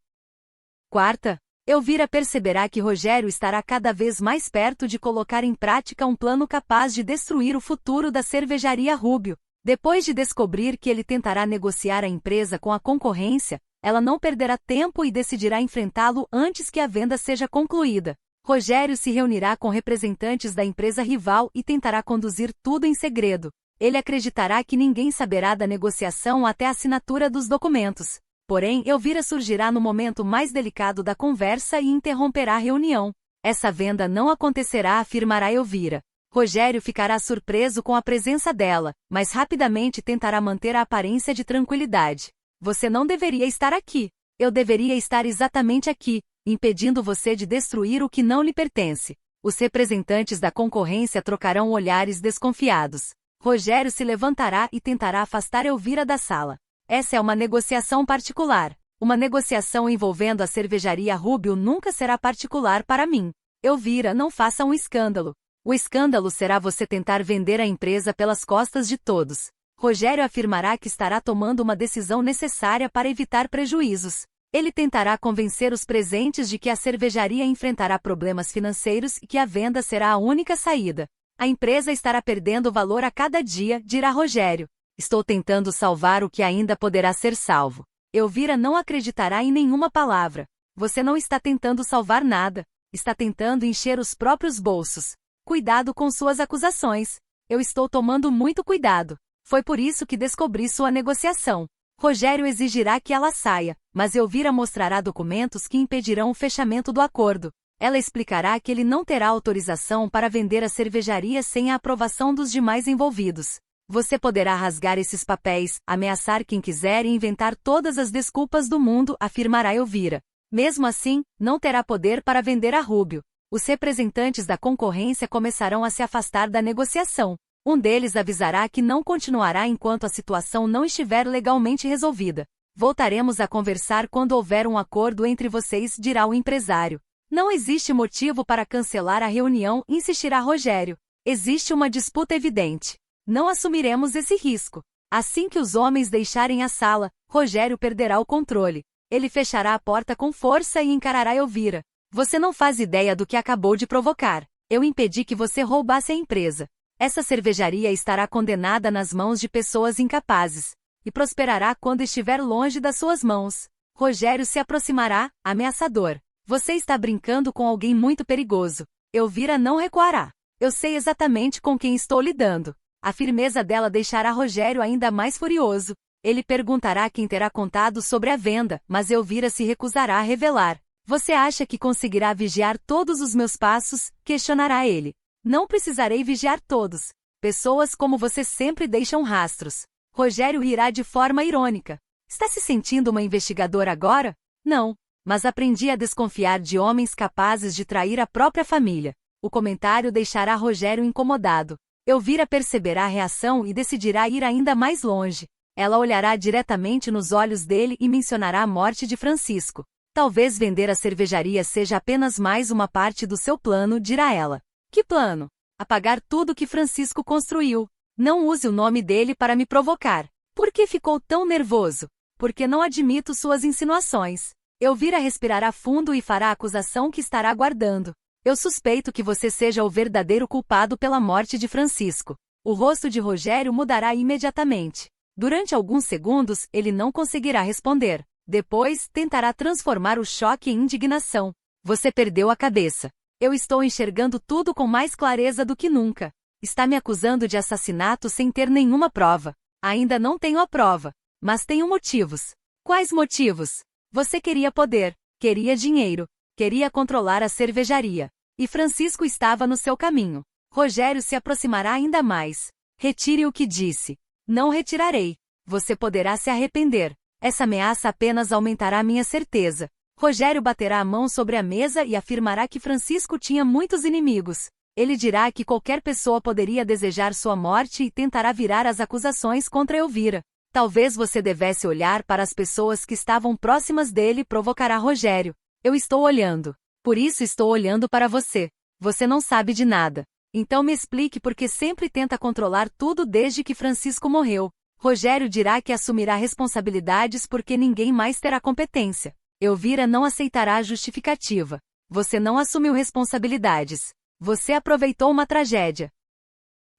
Quarta, Elvira perceberá que Rogério estará cada vez mais perto de colocar em prática um plano capaz de destruir o futuro da cervejaria Rubio. Depois de descobrir que ele tentará negociar a empresa com a concorrência, ela não perderá tempo e decidirá enfrentá-lo antes que a venda seja concluída. Rogério se reunirá com representantes da empresa rival e tentará conduzir tudo em segredo. Ele acreditará que ninguém saberá da negociação até a assinatura dos documentos. Porém, Elvira surgirá no momento mais delicado da conversa e interromperá a reunião. Essa venda não acontecerá, afirmará Elvira. Rogério ficará surpreso com a presença dela, mas rapidamente tentará manter a aparência de tranquilidade. Você não deveria estar aqui. Eu deveria estar exatamente aqui, impedindo você de destruir o que não lhe pertence. Os representantes da concorrência trocarão olhares desconfiados. Rogério se levantará e tentará afastar Elvira da sala. Essa é uma negociação particular. Uma negociação envolvendo a cervejaria Rubio nunca será particular para mim. Elvira, não faça um escândalo. O escândalo será você tentar vender a empresa pelas costas de todos. Rogério afirmará que estará tomando uma decisão necessária para evitar prejuízos. Ele tentará convencer os presentes de que a cervejaria enfrentará problemas financeiros e que a venda será a única saída. A empresa estará perdendo valor a cada dia, dirá Rogério. Estou tentando salvar o que ainda poderá ser salvo. Elvira não acreditará em nenhuma palavra. Você não está tentando salvar nada. Está tentando encher os próprios bolsos. Cuidado com suas acusações. Eu estou tomando muito cuidado. Foi por isso que descobri sua negociação. Rogério exigirá que ela saia, mas Elvira mostrará documentos que impedirão o fechamento do acordo. Ela explicará que ele não terá autorização para vender a cervejaria sem a aprovação dos demais envolvidos. Você poderá rasgar esses papéis, ameaçar quem quiser e inventar todas as desculpas do mundo, afirmará Elvira. Mesmo assim, não terá poder para vender a Rubio. Os representantes da concorrência começarão a se afastar da negociação. Um deles avisará que não continuará enquanto a situação não estiver legalmente resolvida. Voltaremos a conversar quando houver um acordo entre vocês, dirá o empresário. Não existe motivo para cancelar a reunião, insistirá Rogério. Existe uma disputa evidente. Não assumiremos esse risco. Assim que os homens deixarem a sala, Rogério perderá o controle. Ele fechará a porta com força e encarará Elvira. Você não faz ideia do que acabou de provocar. Eu impedi que você roubasse a empresa. Essa cervejaria estará condenada nas mãos de pessoas incapazes. E prosperará quando estiver longe das suas mãos. Rogério se aproximará, ameaçador. Você está brincando com alguém muito perigoso. Elvira não recuará. Eu sei exatamente com quem estou lidando. A firmeza dela deixará Rogério ainda mais furioso. Ele perguntará quem terá contado sobre a venda, mas Elvira se recusará a revelar. Você acha que conseguirá vigiar todos os meus passos? Questionará ele. Não precisarei vigiar todos. Pessoas como você sempre deixam rastros. Rogério rirá de forma irônica. Está se sentindo uma investigadora agora? Não. Mas aprendi a desconfiar de homens capazes de trair a própria família. O comentário deixará Rogério incomodado. Elvira perceberá a reação e decidirá ir ainda mais longe. Ela olhará diretamente nos olhos dele e mencionará a morte de Francisco. Talvez vender a cervejaria seja apenas mais uma parte do seu plano, dirá ela. Que plano? Apagar tudo que Francisco construiu. Não use o nome dele para me provocar. Por que ficou tão nervoso? Porque não admito suas insinuações. Elvira respirará fundo e fará a acusação que estará guardando. Eu suspeito que você seja o verdadeiro culpado pela morte de Francisco. O rosto de Rogério mudará imediatamente. Durante alguns segundos, ele não conseguirá responder. Depois, tentará transformar o choque em indignação. Você perdeu a cabeça. Eu estou enxergando tudo com mais clareza do que nunca. Está me acusando de assassinato sem ter nenhuma prova. Ainda não tenho a prova. Mas tenho motivos. Quais motivos? Você queria poder, queria dinheiro, queria controlar a cervejaria. E Francisco estava no seu caminho. Rogério se aproximará ainda mais. Retire o que disse. Não retirarei. Você poderá se arrepender. Essa ameaça apenas aumentará minha certeza. Rogério baterá a mão sobre a mesa e afirmará que Francisco tinha muitos inimigos. Ele dirá que qualquer pessoa poderia desejar sua morte e tentará virar as acusações contra Elvira. Talvez você devesse olhar para as pessoas que estavam próximas dele, provocará Rogério. Eu estou olhando. Por isso estou olhando para você. Você não sabe de nada. Então me explique por que sempre tenta controlar tudo desde que Francisco morreu. Rogério dirá que assumirá responsabilidades porque ninguém mais terá competência. Elvira não aceitará a justificativa. Você não assumiu responsabilidades. Você aproveitou uma tragédia.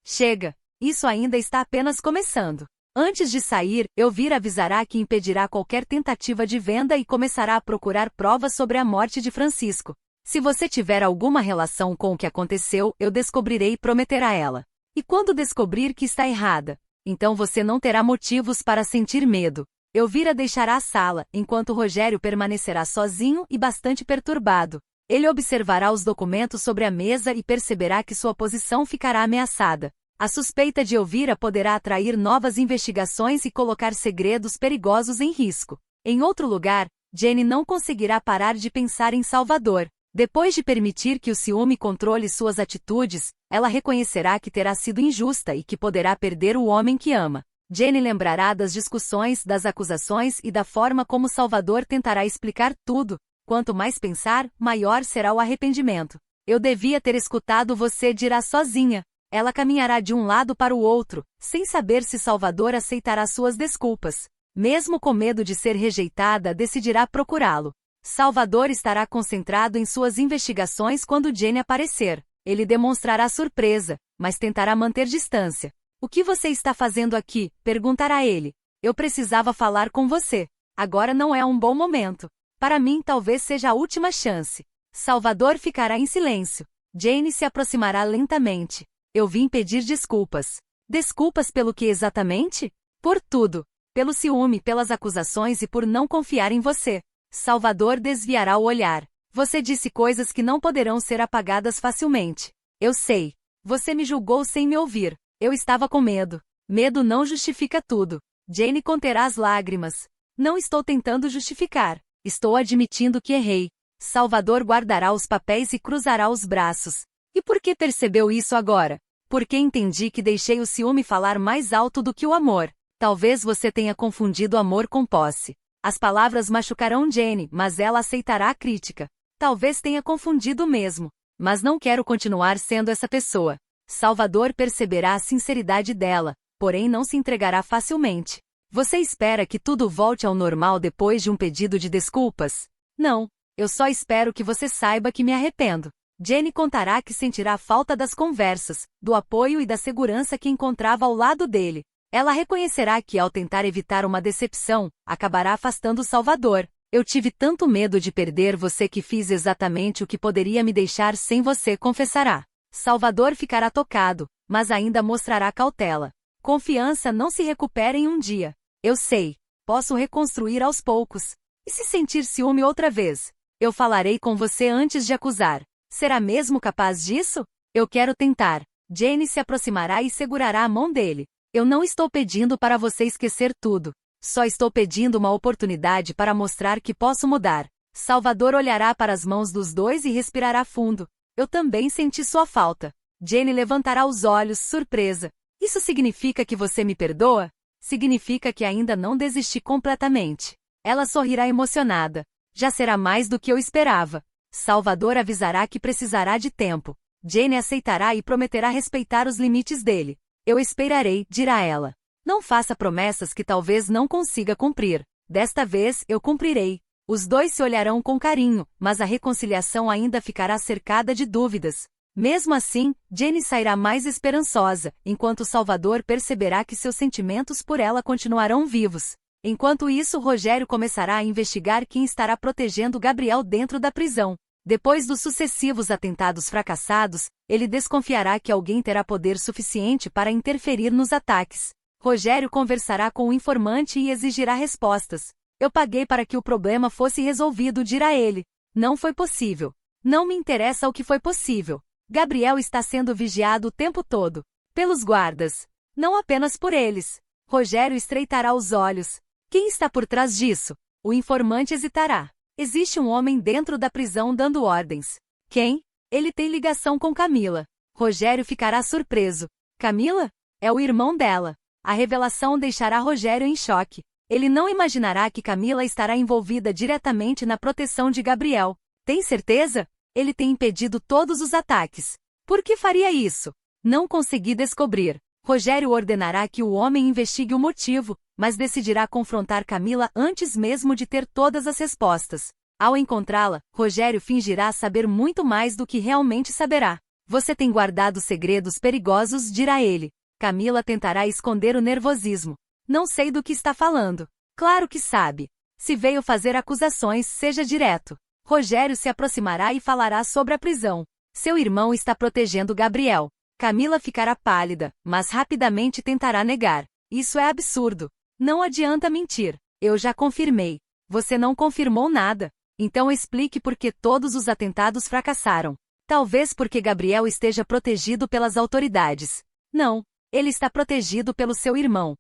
Chega. Isso ainda está apenas começando. Antes de sair, Elvira avisará que impedirá qualquer tentativa de venda e começará a procurar provas sobre a morte de Francisco. Se você tiver alguma relação com o que aconteceu, eu descobrirei, prometerá ela. E quando descobrir que está errada, então você não terá motivos para sentir medo. Elvira deixará a sala, enquanto Rogério permanecerá sozinho e bastante perturbado. Ele observará os documentos sobre a mesa e perceberá que sua posição ficará ameaçada. A suspeita de Elvira poderá atrair novas investigações e colocar segredos perigosos em risco. Em outro lugar, Jenny não conseguirá parar de pensar em Salvador. Depois de permitir que o ciúme controle suas atitudes, ela reconhecerá que terá sido injusta e que poderá perder o homem que ama. Jenny lembrará das discussões, das acusações e da forma como Salvador tentará explicar tudo. Quanto mais pensar, maior será o arrependimento. Eu devia ter escutado você, dirá sozinha. Ela caminhará de um lado para o outro, sem saber se Salvador aceitará suas desculpas. Mesmo com medo de ser rejeitada, decidirá procurá-lo. Salvador estará concentrado em suas investigações quando Jenny aparecer. Ele demonstrará surpresa, mas tentará manter distância. O que você está fazendo aqui? Perguntará ele. Eu precisava falar com você. Agora não é um bom momento. Para mim talvez seja a última chance. Salvador ficará em silêncio. Jenny se aproximará lentamente. Eu vim pedir desculpas. Desculpas pelo que exatamente? Por tudo. Pelo ciúme, pelas acusações e por não confiar em você. Salvador desviará o olhar. Você disse coisas que não poderão ser apagadas facilmente. Eu sei. Você me julgou sem me ouvir. Eu estava com medo. Medo não justifica tudo. Jenny conterá as lágrimas. Não estou tentando justificar. Estou admitindo que errei. Salvador guardará os papéis e cruzará os braços. E por que percebeu isso agora? Porque entendi que deixei o ciúme falar mais alto do que o amor. Talvez você tenha confundido amor com posse. As palavras machucarão Jenny, mas ela aceitará a crítica. Talvez tenha confundido mesmo. Mas não quero continuar sendo essa pessoa. Salvador perceberá a sinceridade dela, porém não se entregará facilmente. Você espera que tudo volte ao normal depois de um pedido de desculpas? Não. Eu só espero que você saiba que me arrependo. Jenny contará que sentirá falta das conversas, do apoio e da segurança que encontrava ao lado dele. Ela reconhecerá que, ao tentar evitar uma decepção, acabará afastando Salvador. Eu tive tanto medo de perder você que fiz exatamente o que poderia me deixar sem você, confessará. Salvador ficará tocado, mas ainda mostrará cautela. Confiança não se recupera em um dia. Eu sei. Posso reconstruir aos poucos. E se sentir ciúme outra vez? Eu falarei com você antes de acusar. Será mesmo capaz disso? Eu quero tentar. Jenny se aproximará e segurará a mão dele. Eu não estou pedindo para você esquecer tudo. Só estou pedindo uma oportunidade para mostrar que posso mudar. Salvador olhará para as mãos dos dois e respirará fundo. Eu também senti sua falta. Jenny levantará os olhos, surpresa. Isso significa que você me perdoa? Significa que ainda não desisti completamente. Ela sorrirá emocionada. Já será mais do que eu esperava. Salvador avisará que precisará de tempo. Jenny aceitará e prometerá respeitar os limites dele. Eu esperarei, dirá ela. Não faça promessas que talvez não consiga cumprir. Desta vez, eu cumprirei. Os dois se olharão com carinho, mas a reconciliação ainda ficará cercada de dúvidas. Mesmo assim, Jenny sairá mais esperançosa, enquanto Salvador perceberá que seus sentimentos por ela continuarão vivos. Enquanto isso, Rogério começará a investigar quem estará protegendo Gabriel dentro da prisão. Depois dos sucessivos atentados fracassados, ele desconfiará que alguém terá poder suficiente para interferir nos ataques. Rogério conversará com o informante e exigirá respostas. Eu paguei para que o problema fosse resolvido, dirá ele. Não foi possível. Não me interessa o que foi possível. Gabriel está sendo vigiado o tempo todo. Pelos guardas. não apenas por eles. Rogério estreitará os olhos. Quem está por trás disso? O informante hesitará. Existe um homem dentro da prisão dando ordens. Quem? Ele tem ligação com Camila. Rogério ficará surpreso. Camila? É o irmão dela. A revelação deixará Rogério em choque. Ele não imaginará que Camila estará envolvida diretamente na proteção de Gabriel. Tem certeza? Ele tem impedido todos os ataques. Por que faria isso? Não consegui descobrir. Rogério ordenará que o homem investigue o motivo, mas decidirá confrontar Camila antes mesmo de ter todas as respostas. Ao encontrá-la, Rogério fingirá saber muito mais do que realmente saberá. Você tem guardado segredos perigosos, dirá ele. Camila tentará esconder o nervosismo. Não sei do que está falando. Claro que sabe. Se veio fazer acusações, seja direto. Rogério se aproximará e falará sobre a prisão. Seu irmão está protegendo Gabriel. Camila ficará pálida, mas rapidamente tentará negar. Isso é absurdo. Não adianta mentir. Eu já confirmei. Você não confirmou nada. Então explique por que todos os atentados fracassaram. Talvez porque Gabriel esteja protegido pelas autoridades. Não, ele está protegido pelo seu irmão.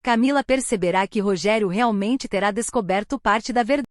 Camila perceberá que Rogério realmente terá descoberto parte da verdade.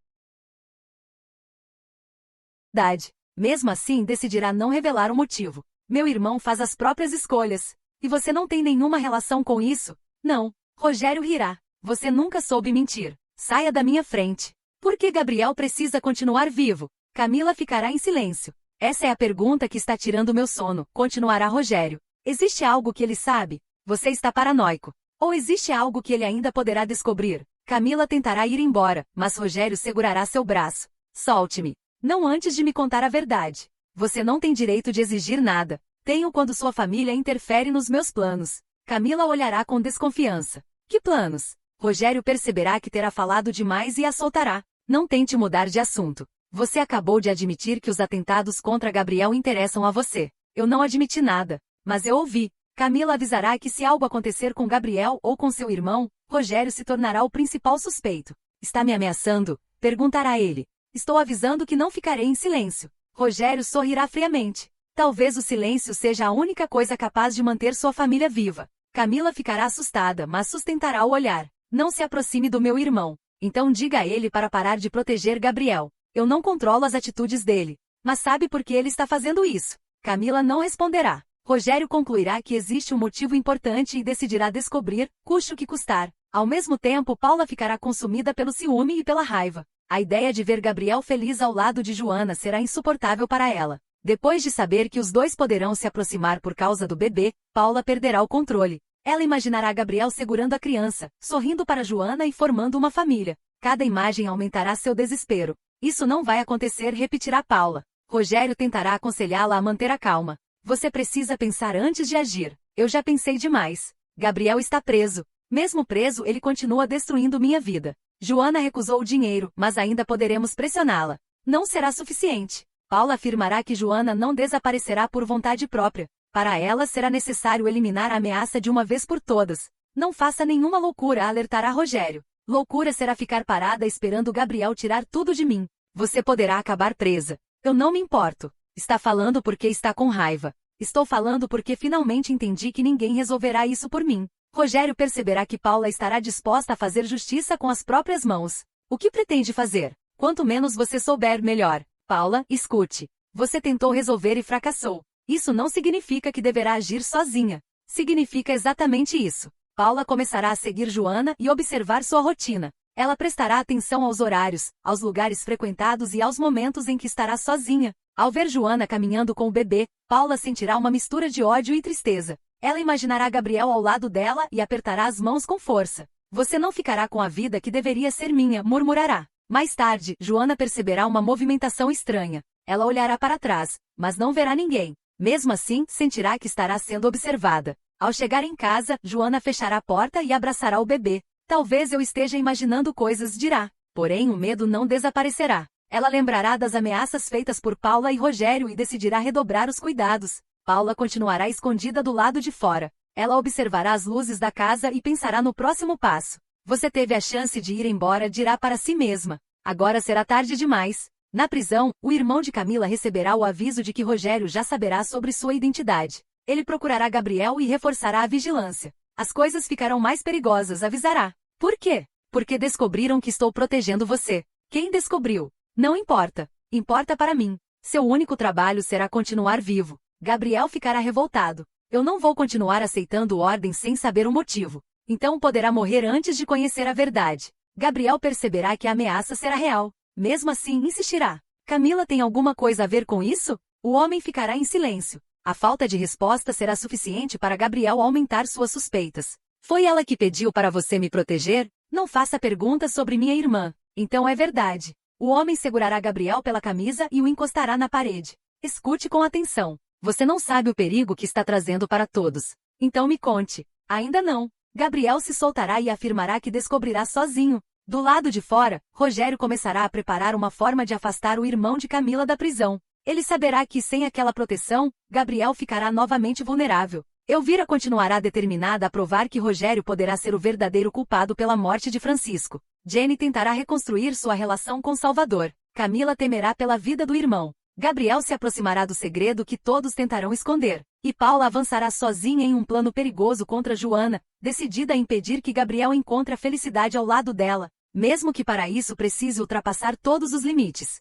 Mesmo assim, decidirá não revelar o motivo. Meu irmão faz as próprias escolhas. E você não tem nenhuma relação com isso? Não. Rogério rirá. Você nunca soube mentir. Saia da minha frente. Por que Gabriel precisa continuar vivo? Camila ficará em silêncio. Essa é a pergunta que está tirando meu sono, continuará Rogério. Existe algo que ele sabe? Você está paranoico. Ou existe algo que ele ainda poderá descobrir? Camila tentará ir embora, mas Rogério segurará seu braço. Solte-me. Não antes de me contar a verdade. Você não tem direito de exigir nada. Tenho quando sua família interfere nos meus planos. Camila olhará com desconfiança. Que planos? Rogério perceberá que terá falado demais e a soltará. Não tente mudar de assunto. Você acabou de admitir que os atentados contra Gabriel interessam a você. Eu não admiti nada, mas eu ouvi. Camila avisará que se algo acontecer com Gabriel ou com seu irmão, Rogério se tornará o principal suspeito. Está me ameaçando? Perguntará ele. Estou avisando que não ficarei em silêncio. Rogério sorrirá friamente. Talvez o silêncio seja a única coisa capaz de manter sua família viva. Camila ficará assustada, mas sustentará o olhar. Não se aproxime do meu irmão. Então diga a ele para parar de proteger Gabriel. Eu não controlo as atitudes dele. Mas sabe por que ele está fazendo isso? Camila não responderá. Rogério concluirá que existe um motivo importante e decidirá descobrir, custe o que custar. Ao mesmo tempo, Paula ficará consumida pelo ciúme e pela raiva. A ideia de ver Gabriel feliz ao lado de Joana será insuportável para ela. Depois de saber que os dois poderão se aproximar por causa do bebê, Paula perderá o controle. Ela imaginará Gabriel segurando a criança, sorrindo para Joana e formando uma família. Cada imagem aumentará seu desespero. Isso não vai acontecer, repetirá Paula. Rogério tentará aconselhá-la a manter a calma. Você precisa pensar antes de agir. Eu já pensei demais. Gabriel está preso. Mesmo preso, ele continua destruindo minha vida. Joana recusou o dinheiro, mas ainda poderemos pressioná-la. Não será suficiente. Paula afirmará que Joana não desaparecerá por vontade própria. Para ela será necessário eliminar a ameaça de uma vez por todas. Não faça nenhuma loucura, alertará Rogério. Loucura será ficar parada esperando Gabriel tirar tudo de mim. Você poderá acabar presa. Eu não me importo. Está falando porque está com raiva. Estou falando porque finalmente entendi que ninguém resolverá isso por mim. Rogério perceberá que Paula estará disposta a fazer justiça com as próprias mãos. O que pretende fazer? Quanto menos você souber, melhor. Paula, escute. Você tentou resolver e fracassou. Isso não significa que deverá agir sozinha. Significa exatamente isso. Paula começará a seguir Joana e observar sua rotina. Ela prestará atenção aos horários, aos lugares frequentados e aos momentos em que estará sozinha. Ao ver Joana caminhando com o bebê, Paula sentirá uma mistura de ódio e tristeza. Ela imaginará Gabriel ao lado dela e apertará as mãos com força. Você não ficará com a vida que deveria ser minha, murmurará. Mais tarde, Joana perceberá uma movimentação estranha. Ela olhará para trás, mas não verá ninguém. Mesmo assim, sentirá que estará sendo observada. Ao chegar em casa, Joana fechará a porta e abraçará o bebê. Talvez eu esteja imaginando coisas, dirá. Porém, o medo não desaparecerá. Ela lembrará das ameaças feitas por Paula e Rogério e decidirá redobrar os cuidados. Paula continuará escondida do lado de fora. Ela observará as luzes da casa e pensará no próximo passo. Você teve a chance de ir embora, dirá para si mesma. Agora será tarde demais. Na prisão, o irmão de Camila receberá o aviso de que Rogério já saberá sobre sua identidade. Ele procurará Gabriel e reforçará a vigilância. As coisas ficarão mais perigosas, avisará. Por quê? Porque descobriram que estou protegendo você. Quem descobriu? Não importa. Importa para mim. Seu único trabalho será continuar vivo. Gabriel ficará revoltado. Eu não vou continuar aceitando ordens sem saber o motivo. Então poderá morrer antes de conhecer a verdade. Gabriel perceberá que a ameaça será real. Mesmo assim, insistirá. Camila tem alguma coisa a ver com isso? O homem ficará em silêncio. A falta de resposta será suficiente para Gabriel aumentar suas suspeitas. Foi ela que pediu para você me proteger? Não faça perguntas sobre minha irmã. Então é verdade. O homem segurará Gabriel pela camisa e o encostará na parede. Escute com atenção. Você não sabe o perigo que está trazendo para todos. Então me conte. Ainda não. Gabriel se soltará e afirmará que descobrirá sozinho. Do lado de fora, Rogério começará a preparar uma forma de afastar o irmão de Camila da prisão. Ele saberá que, sem aquela proteção, Gabriel ficará novamente vulnerável. Elvira continuará determinada a provar que Rogério poderá ser o verdadeiro culpado pela morte de Francisco. Jenny tentará reconstruir sua relação com Salvador. Camila temerá pela vida do irmão. Gabriel se aproximará do segredo que todos tentarão esconder. E Paula avançará sozinha em um plano perigoso contra Joana, decidida a impedir que Gabriel encontre a felicidade ao lado dela, mesmo que para isso precise ultrapassar todos os limites.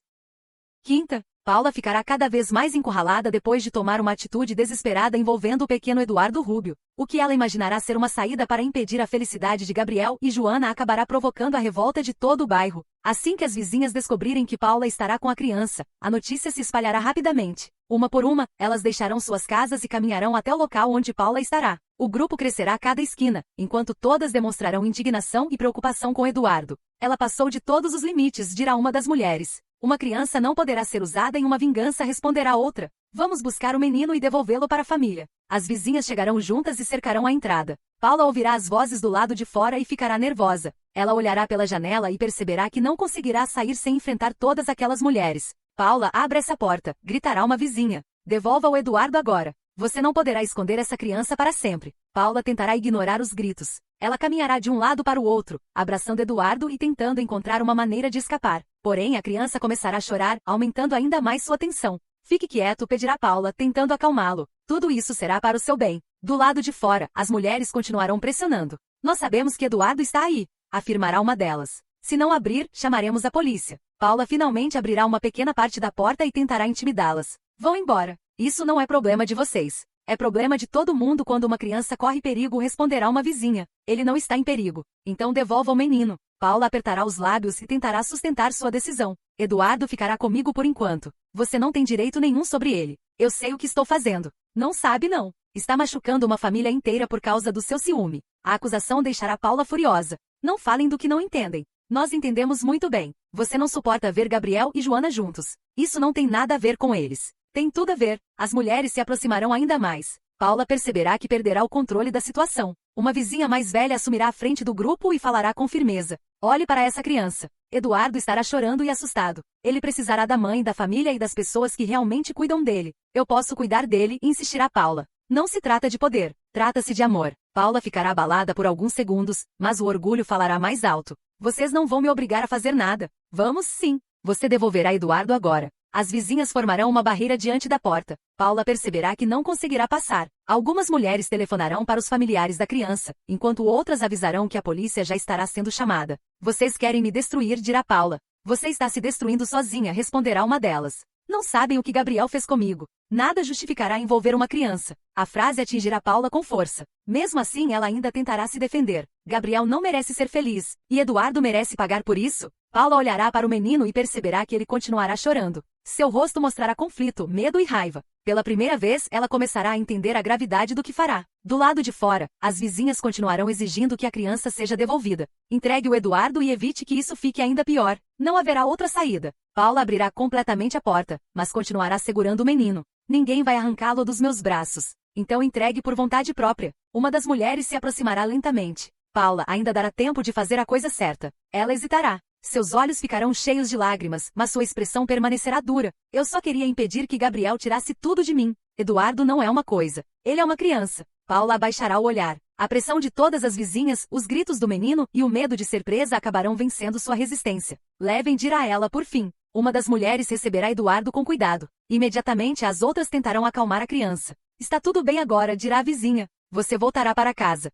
Quinta, Paula ficará cada vez mais encurralada depois de tomar uma atitude desesperada envolvendo o pequeno Eduardo Rubio. O que ela imaginará ser uma saída para impedir a felicidade de Gabriel e Joana acabará provocando a revolta de todo o bairro. Assim que as vizinhas descobrirem que Paula estará com a criança, a notícia se espalhará rapidamente. Uma por uma, elas deixarão suas casas e caminharão até o local onde Paula estará. O grupo crescerá a cada esquina, enquanto todas demonstrarão indignação e preocupação com Eduardo. Ela passou de todos os limites, dirá uma das mulheres. Uma criança não poderá ser usada em uma vingança, responderá outra. Vamos buscar o menino e devolvê-lo para a família. As vizinhas chegarão juntas e cercarão a entrada. Paula ouvirá as vozes do lado de fora e ficará nervosa. Ela olhará pela janela e perceberá que não conseguirá sair sem enfrentar todas aquelas mulheres. Paula, abre essa porta, gritará uma vizinha. Devolva o Eduardo agora. Você não poderá esconder essa criança para sempre. Paula tentará ignorar os gritos. Ela caminhará de um lado para o outro, abraçando Eduardo e tentando encontrar uma maneira de escapar. Porém, a criança começará a chorar, aumentando ainda mais sua tensão. Fique quieto, pedirá Paula, tentando acalmá-lo. Tudo isso será para o seu bem. Do lado de fora, as mulheres continuarão pressionando. Nós sabemos que Eduardo está aí, afirmará uma delas. Se não abrir, chamaremos a polícia. Paula finalmente abrirá uma pequena parte da porta e tentará intimidá-las. Vão embora. Isso não é problema de vocês. É problema de todo mundo quando uma criança corre perigo, responderá uma vizinha. Ele não está em perigo. Então devolva o menino. Paula apertará os lábios e tentará sustentar sua decisão. Eduardo ficará comigo por enquanto. Você não tem direito nenhum sobre ele. Eu sei o que estou fazendo. Não sabe não. Está machucando uma família inteira por causa do seu ciúme. A acusação deixará Paula furiosa. Não falem do que não entendem. Nós entendemos muito bem. Você não suporta ver Gabriel e Joana juntos. Isso não tem nada a ver com eles. Tem tudo a ver. As mulheres se aproximarão ainda mais. Paula perceberá que perderá o controle da situação. Uma vizinha mais velha assumirá a frente do grupo e falará com firmeza. Olhe para essa criança. Eduardo estará chorando e assustado. Ele precisará da mãe, da família e das pessoas que realmente cuidam dele. Eu posso cuidar dele, insistirá Paula. Não se trata de poder. Trata-se de amor. Paula ficará abalada por alguns segundos, mas o orgulho falará mais alto. Vocês não vão me obrigar a fazer nada. Vamos sim. Você devolverá Eduardo agora. As vizinhas formarão uma barreira diante da porta. Paula perceberá que não conseguirá passar. Algumas mulheres telefonarão para os familiares da criança, enquanto outras avisarão que a polícia já estará sendo chamada. Vocês querem me destruir, dirá Paula. Você está se destruindo sozinha, responderá uma delas. Não sabem o que Gabriel fez comigo. Nada justificará envolver uma criança. A frase atingirá Paula com força. Mesmo assim, ela ainda tentará se defender. Gabriel não merece ser feliz. E Eduardo merece pagar por isso? Paula olhará para o menino e perceberá que ele continuará chorando. Seu rosto mostrará conflito, medo e raiva. Pela primeira vez, ela começará a entender a gravidade do que fará. Do lado de fora, as vizinhas continuarão exigindo que a criança seja devolvida. Entregue o Eduardo e evite que isso fique ainda pior. Não haverá outra saída. Paula abrirá completamente a porta, mas continuará segurando o menino. Ninguém vai arrancá-lo dos meus braços. Então entregue por vontade própria. Uma das mulheres se aproximará lentamente. Paula ainda dará tempo de fazer a coisa certa. Ela hesitará. Seus olhos ficarão cheios de lágrimas, mas sua expressão permanecerá dura. Eu só queria impedir que Gabriel tirasse tudo de mim. Eduardo não é uma coisa. Ele é uma criança. Paula abaixará o olhar. A pressão de todas as vizinhas, os gritos do menino e o medo de ser presa acabarão vencendo sua resistência. Levem, dirá ela por fim. Uma das mulheres receberá Eduardo com cuidado. Imediatamente as outras tentarão acalmar a criança. Está tudo bem agora, dirá a vizinha. Você voltará para casa.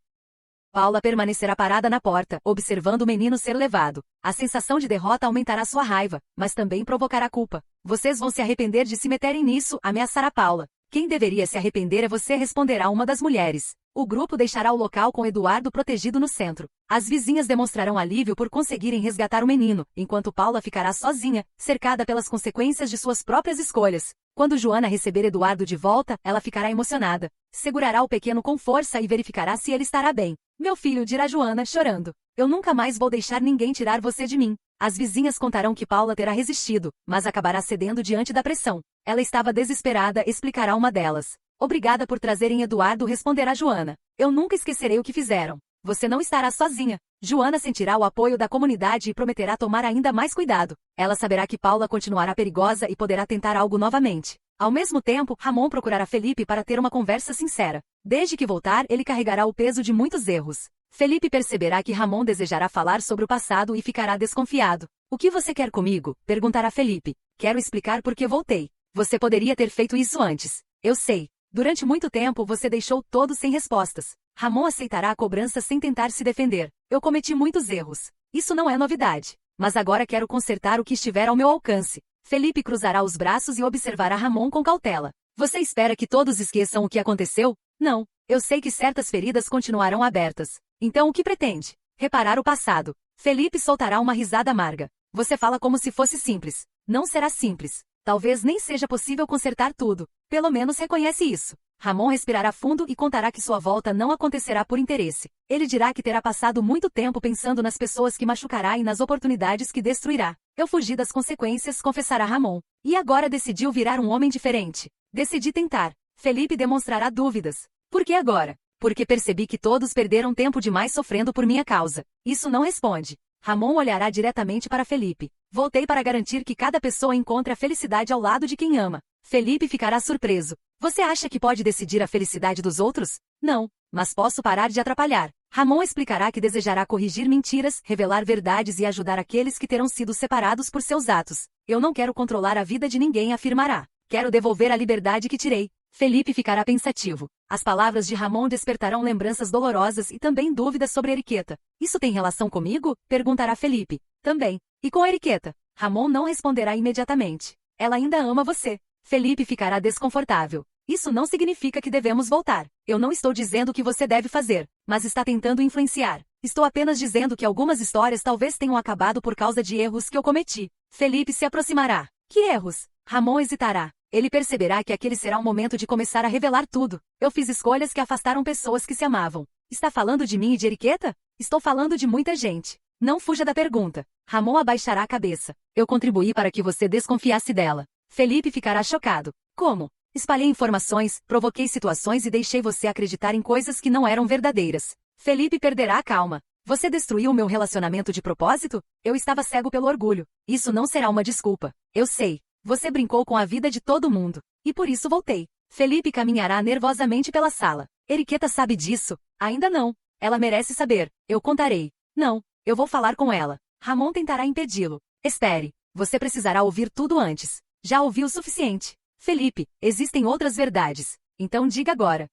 Paula permanecerá parada na porta, observando o menino ser levado. A sensação de derrota aumentará sua raiva, mas também provocará culpa. Vocês vão se arrepender de se meterem nisso, ameaçará Paula. Quem deveria se arrepender é você, responderá uma das mulheres. O grupo deixará o local com Eduardo protegido no centro. As vizinhas demonstrarão alívio por conseguirem resgatar o menino, enquanto Paula ficará sozinha, cercada pelas consequências de suas próprias escolhas. Quando Joana receber Eduardo de volta, ela ficará emocionada. Segurará o pequeno com força e verificará se ele estará bem. Meu filho, dirá Joana, chorando. Eu nunca mais vou deixar ninguém tirar você de mim. As vizinhas contarão que Paula terá resistido, mas acabará cedendo diante da pressão. Ela estava desesperada, explicará uma delas. Obrigada por trazerem Eduardo, responderá Joana. Eu nunca esquecerei o que fizeram. Você não estará sozinha. Joana sentirá o apoio da comunidade e prometerá tomar ainda mais cuidado. Ela saberá que Paula continuará perigosa e poderá tentar algo novamente. Ao mesmo tempo, Ramon procurará Felipe para ter uma conversa sincera. Desde que voltar, ele carregará o peso de muitos erros. Felipe perceberá que Ramon desejará falar sobre o passado e ficará desconfiado. O que você quer comigo? Perguntará Felipe. Quero explicar por que voltei. Você poderia ter feito isso antes. Eu sei. Durante muito tempo você deixou todos sem respostas. Ramon aceitará a cobrança sem tentar se defender. Eu cometi muitos erros. Isso não é novidade. Mas agora quero consertar o que estiver ao meu alcance. Felipe cruzará os braços e observará Ramon com cautela. Você espera que todos esqueçam o que aconteceu? Não. Eu sei que certas feridas continuarão abertas. Então o que pretende? Reparar o passado. Felipe soltará uma risada amarga. Você fala como se fosse simples. Não será simples. Talvez nem seja possível consertar tudo. Pelo menos reconhece isso. Ramon respirará fundo e contará que sua volta não acontecerá por interesse. Ele dirá que terá passado muito tempo pensando nas pessoas que machucará e nas oportunidades que destruirá. Eu fugi das consequências, confessará Ramon. E agora decidiu virar um homem diferente. Decidi tentar. Felipe demonstrará dúvidas. Por que agora? Porque percebi que todos perderam tempo demais sofrendo por minha causa. Isso não responde. Ramon olhará diretamente para Felipe. Voltei para garantir que cada pessoa encontre a felicidade ao lado de quem ama. Felipe ficará surpreso. Você acha que pode decidir a felicidade dos outros? Não, mas posso parar de atrapalhar. Ramon explicará que desejará corrigir mentiras, revelar verdades e ajudar aqueles que terão sido separados por seus atos. Eu não quero controlar a vida de ninguém, afirmará. Quero devolver a liberdade que tirei. Felipe ficará pensativo. As palavras de Ramon despertarão lembranças dolorosas e também dúvidas sobre Eriqueta. Isso tem relação comigo? Perguntará Felipe. Também. E com Eriqueta? Ramon não responderá imediatamente. Ela ainda ama você. Felipe ficará desconfortável. Isso não significa que devemos voltar. Eu não estou dizendo o que você deve fazer, mas está tentando influenciar. Estou apenas dizendo que algumas histórias talvez tenham acabado por causa de erros que eu cometi. Felipe se aproximará. Que erros? Ramon hesitará. Ele perceberá que aquele será o momento de começar a revelar tudo. Eu fiz escolhas que afastaram pessoas que se amavam. Está falando de mim e de Eriqueta? Estou falando de muita gente. Não fuja da pergunta. Ramon abaixará a cabeça. Eu contribuí para que você desconfiasse dela. Felipe ficará chocado. Como? Espalhei informações, provoquei situações e deixei você acreditar em coisas que não eram verdadeiras. Felipe perderá a calma. Você destruiu o meu relacionamento de propósito? Eu estava cego pelo orgulho. Isso não será uma desculpa. Eu sei. Você brincou com a vida de todo mundo. E por isso voltei. Felipe caminhará nervosamente pela sala. Eriqueta sabe disso? Ainda não. Ela merece saber. Eu contarei. Não. Eu vou falar com ela. Ramon tentará impedi-lo. Espere. Você precisará ouvir tudo antes. Já ouviu o suficiente. Felipe, existem outras verdades. Então diga agora.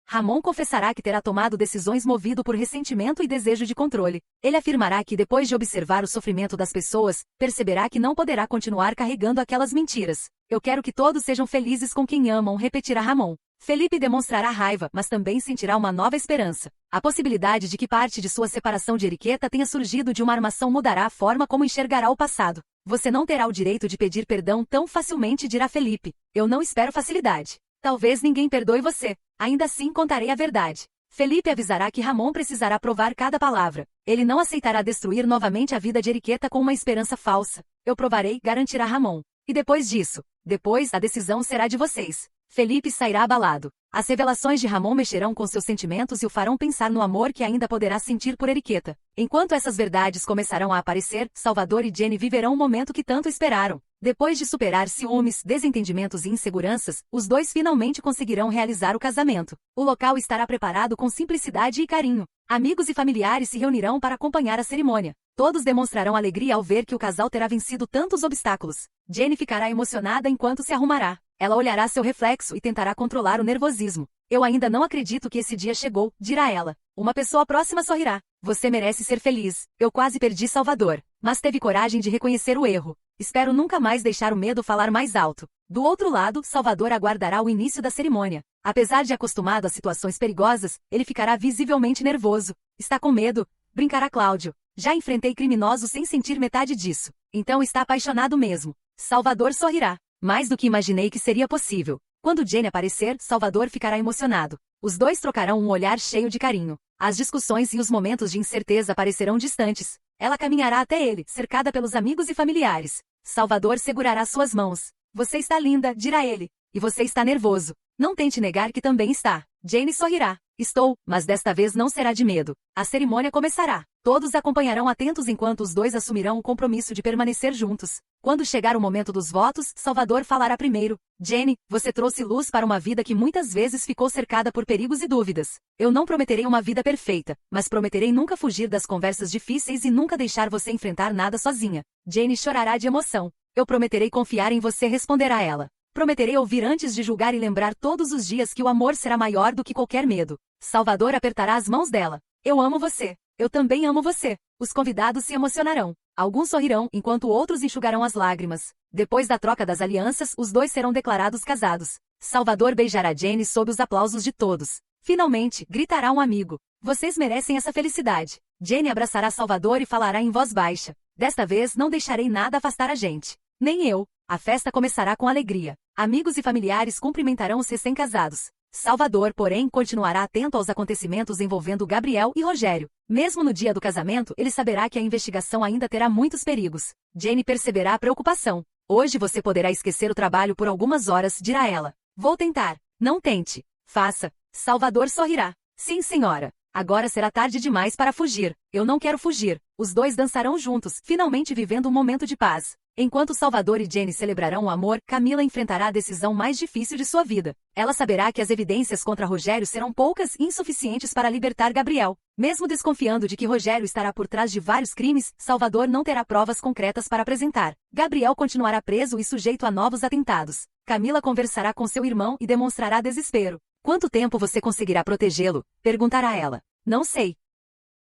Ramon confessará que terá tomado decisões movido por ressentimento e desejo de controle. Ele afirmará que depois de observar o sofrimento das pessoas, perceberá que não poderá continuar carregando aquelas mentiras. Eu quero que todos sejam felizes com quem amam, repetirá Ramon. Felipe demonstrará raiva, mas também sentirá uma nova esperança. A possibilidade de que parte de sua separação de Eriqueta tenha surgido de uma armação mudará a forma como enxergará o passado. Você não terá o direito de pedir perdão tão facilmente, dirá Felipe. Eu não espero facilidade. Talvez ninguém perdoe você. Ainda assim contarei a verdade. Felipe avisará que Ramon precisará provar cada palavra. Ele não aceitará destruir novamente a vida de Eriqueta com uma esperança falsa. Eu provarei, garantirá Ramon. E depois disso? Depois, a decisão será de vocês. Felipe sairá abalado. As revelações de Ramon mexerão com seus sentimentos e o farão pensar no amor que ainda poderá sentir por Eriqueta. Enquanto essas verdades começarão a aparecer, Salvador e Jenny viverão o momento que tanto esperaram. Depois de superar ciúmes, desentendimentos e inseguranças, os dois finalmente conseguirão realizar o casamento. O local estará preparado com simplicidade e carinho. Amigos e familiares se reunirão para acompanhar a cerimônia. Todos demonstrarão alegria ao ver que o casal terá vencido tantos obstáculos. Jenny ficará emocionada enquanto se arrumará. Ela olhará seu reflexo e tentará controlar o nervosismo. Eu ainda não acredito que esse dia chegou, dirá ela. Uma pessoa próxima sorrirá. Você merece ser feliz. Eu quase perdi Salvador, mas teve coragem de reconhecer o erro. Espero nunca mais deixar o medo falar mais alto. Do outro lado, Salvador aguardará o início da cerimônia. Apesar de acostumado a situações perigosas, ele ficará visivelmente nervoso. Está com medo? Brincará Cláudio. Já enfrentei criminosos sem sentir metade disso. Então está apaixonado mesmo. Salvador sorrirá. Mais do que imaginei que seria possível. Quando Jenny aparecer, Salvador ficará emocionado. Os dois trocarão um olhar cheio de carinho. As discussões e os momentos de incerteza parecerão distantes. Ela caminhará até ele, cercada pelos amigos e familiares. Salvador segurará suas mãos. Você está linda, dirá ele. E você está nervoso. Não tente negar que também está. Jenny sorrirá. Estou, mas desta vez não será de medo. A cerimônia começará. Todos acompanharão atentos enquanto os dois assumirão o compromisso de permanecer juntos. Quando chegar o momento dos votos, Salvador falará primeiro. Jenny, você trouxe luz para uma vida que muitas vezes ficou cercada por perigos e dúvidas. Eu não prometerei uma vida perfeita, mas prometerei nunca fugir das conversas difíceis e nunca deixar você enfrentar nada sozinha. Jenny chorará de emoção. Eu prometerei confiar em você, responderá ela. Prometerei ouvir antes de julgar e lembrar todos os dias que o amor será maior do que qualquer medo. Salvador apertará as mãos dela. Eu amo você. Eu também amo você. Os convidados se emocionarão. Alguns sorrirão, enquanto outros enxugarão as lágrimas. Depois da troca das alianças, os dois serão declarados casados. Salvador beijará Jenny sob os aplausos de todos. Finalmente, gritará um amigo. Vocês merecem essa felicidade. Jenny abraçará Salvador e falará em voz baixa. Desta vez não deixarei nada afastar a gente. Nem eu. A festa começará com alegria. Amigos e familiares cumprimentarão os recém-casados. Salvador, porém, continuará atento aos acontecimentos envolvendo Gabriel e Rogério. Mesmo no dia do casamento, ele saberá que a investigação ainda terá muitos perigos. Jenny perceberá a preocupação. Hoje você poderá esquecer o trabalho por algumas horas, dirá ela. Vou tentar. Não tente. Faça. Salvador sorrirá. Sim, senhora. Agora será tarde demais para fugir. Eu não quero fugir. Os dois dançarão juntos, finalmente vivendo um momento de paz. Enquanto Salvador e Jenny celebrarão o amor, Camila enfrentará a decisão mais difícil de sua vida. Ela saberá que as evidências contra Rogério serão poucas e insuficientes para libertar Gabriel. Mesmo desconfiando de que Rogério estará por trás de vários crimes, Salvador não terá provas concretas para apresentar. Gabriel continuará preso e sujeito a novos atentados. Camila conversará com seu irmão e demonstrará desespero. Quanto tempo você conseguirá protegê-lo? Perguntará ela. Não sei.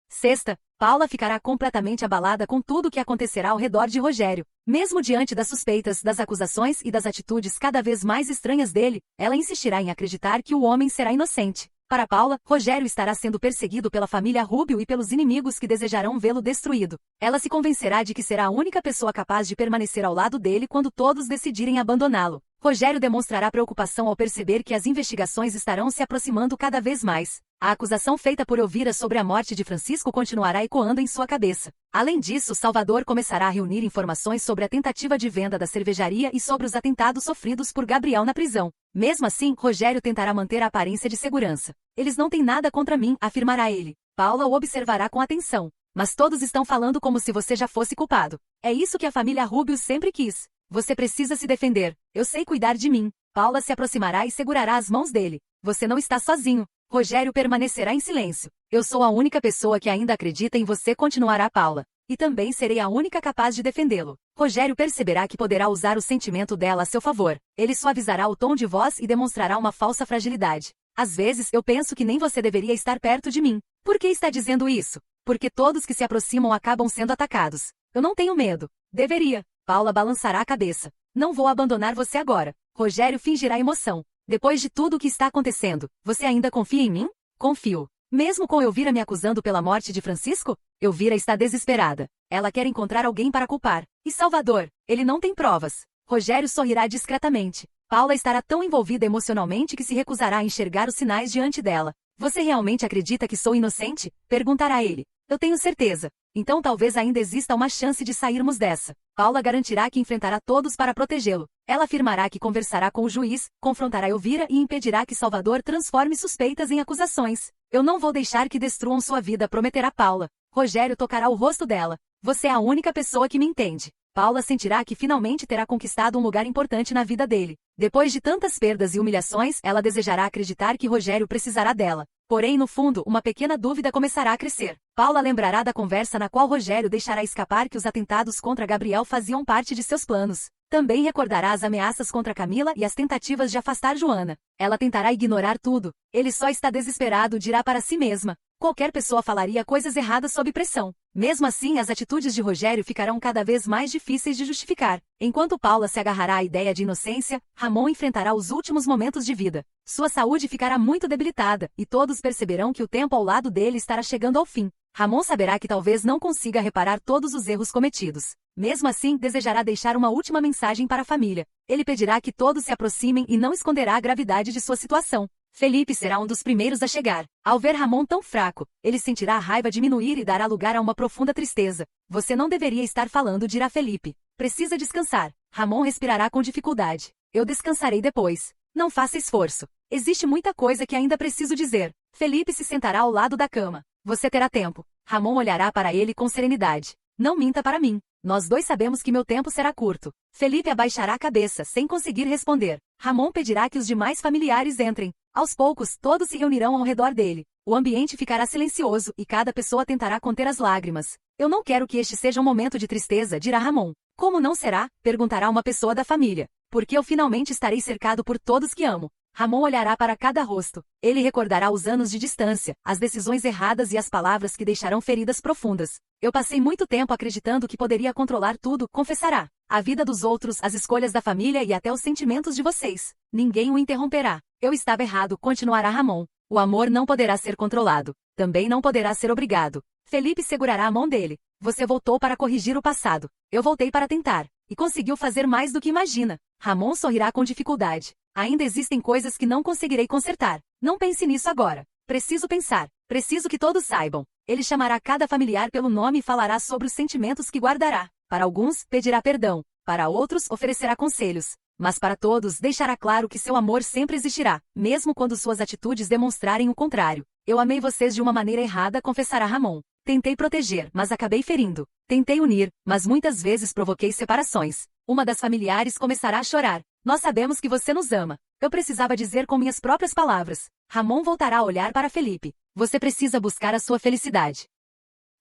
Sexta, Paula ficará completamente abalada com tudo o que acontecerá ao redor de Rogério. Mesmo diante das suspeitas, das acusações e das atitudes cada vez mais estranhas dele, ela insistirá em acreditar que o homem será inocente. Para Paula, Rogério estará sendo perseguido pela família Rubio e pelos inimigos que desejarão vê-lo destruído. Ela se convencerá de que será a única pessoa capaz de permanecer ao lado dele quando todos decidirem abandoná-lo. Rogério demonstrará preocupação ao perceber que as investigações estarão se aproximando cada vez mais. A acusação feita por Elvira sobre a morte de Francisco continuará ecoando em sua cabeça. Além disso, Salvador começará a reunir informações sobre a tentativa de venda da cervejaria e sobre os atentados sofridos por Gabriel na prisão. Mesmo assim, Rogério tentará manter a aparência de segurança. Eles não têm nada contra mim, afirmará ele. Paula o observará com atenção. Mas todos estão falando como se você já fosse culpado. É isso que a família Rubio sempre quis. Você precisa se defender. Eu sei cuidar de mim. Paula se aproximará e segurará as mãos dele. Você não está sozinho. Rogério permanecerá em silêncio. Eu sou a única pessoa que ainda acredita em você, continuará Paula. E também serei a única capaz de defendê-lo. Rogério perceberá que poderá usar o sentimento dela a seu favor. Ele suavizará o tom de voz e demonstrará uma falsa fragilidade. Às vezes eu penso que nem você deveria estar perto de mim. Por que está dizendo isso? Porque todos que se aproximam acabam sendo atacados. Eu não tenho medo. Deveria. Paula balançará a cabeça. Não vou abandonar você agora. Rogério fingirá emoção. Depois de tudo o que está acontecendo, você ainda confia em mim? Confio. Mesmo com Elvira me acusando pela morte de Francisco? Elvira está desesperada. Ela quer encontrar alguém para culpar. E Salvador? Ele não tem provas. Rogério sorrirá discretamente. Paula estará tão envolvida emocionalmente que se recusará a enxergar os sinais diante dela. Você realmente acredita que sou inocente? Perguntará ele. Eu tenho certeza. Então talvez ainda exista uma chance de sairmos dessa. Paula garantirá que enfrentará todos para protegê-lo. Ela afirmará que conversará com o juiz, confrontará Elvira e impedirá que Salvador transforme suspeitas em acusações. Eu não vou deixar que destruam sua vida, prometerá Paula. Rogério tocará o rosto dela. Você é a única pessoa que me entende. Paula sentirá que finalmente terá conquistado um lugar importante na vida dele. Depois de tantas perdas e humilhações, ela desejará acreditar que Rogério precisará dela. Porém, no fundo, uma pequena dúvida começará a crescer. Paula lembrará da conversa na qual Rogério deixará escapar que os atentados contra Gabriel faziam parte de seus planos. Também recordará as ameaças contra Camila e as tentativas de afastar Joana. Ela tentará ignorar tudo. Ele só está desesperado, dirá para si mesma. Qualquer pessoa falaria coisas erradas sob pressão. Mesmo assim, as atitudes de Rogério ficarão cada vez mais difíceis de justificar. Enquanto Paula se agarrará à ideia de inocência, Ramon enfrentará os últimos momentos de vida. Sua saúde ficará muito debilitada, e todos perceberão que o tempo ao lado dele estará chegando ao fim. Ramon saberá que talvez não consiga reparar todos os erros cometidos. Mesmo assim, desejará deixar uma última mensagem para a família. Ele pedirá que todos se aproximem e não esconderá a gravidade de sua situação. Felipe será um dos primeiros a chegar. Ao ver Ramon tão fraco, ele sentirá a raiva diminuir e dará lugar a uma profunda tristeza. Você não deveria estar falando, dirá Felipe. Precisa descansar. Ramon respirará com dificuldade. Eu descansarei depois. Não faça esforço. Existe muita coisa que ainda preciso dizer. Felipe se sentará ao lado da cama. Você terá tempo. Ramon olhará para ele com serenidade. Não minta para mim. Nós dois sabemos que meu tempo será curto. Felipe abaixará a cabeça, sem conseguir responder. Ramon pedirá que os demais familiares entrem. Aos poucos, todos se reunirão ao redor dele. O ambiente ficará silencioso e cada pessoa tentará conter as lágrimas. Eu não quero que este seja um momento de tristeza, dirá Ramon. Como não será? Perguntará uma pessoa da família. Porque eu finalmente estarei cercado por todos que amo. Ramon olhará para cada rosto. Ele recordará os anos de distância, as decisões erradas e as palavras que deixarão feridas profundas. Eu passei muito tempo acreditando que poderia controlar tudo, confessará. A vida dos outros, as escolhas da família e até os sentimentos de vocês. Ninguém o interromperá. Eu estava errado, continuará Ramon. O amor não poderá ser controlado. Também não poderá ser obrigado. Felipe segurará a mão dele. Você voltou para corrigir o passado. Eu voltei para tentar. E conseguiu fazer mais do que imagina. Ramon sorrirá com dificuldade. Ainda existem coisas que não conseguirei consertar. Não pense nisso agora. Preciso pensar. Preciso que todos saibam. Ele chamará cada familiar pelo nome e falará sobre os sentimentos que guardará. Para alguns, pedirá perdão. Para outros, oferecerá conselhos. Mas para todos, deixará claro que seu amor sempre existirá, mesmo quando suas atitudes demonstrarem o contrário. Eu amei vocês de uma maneira errada, confessará Ramon. Tentei proteger, mas acabei ferindo. Tentei unir, mas muitas vezes provoquei separações. Uma das familiares começará a chorar. Nós sabemos que você nos ama. Eu precisava dizer com minhas próprias palavras. Ramon voltará a olhar para Felipe. Você precisa buscar a sua felicidade.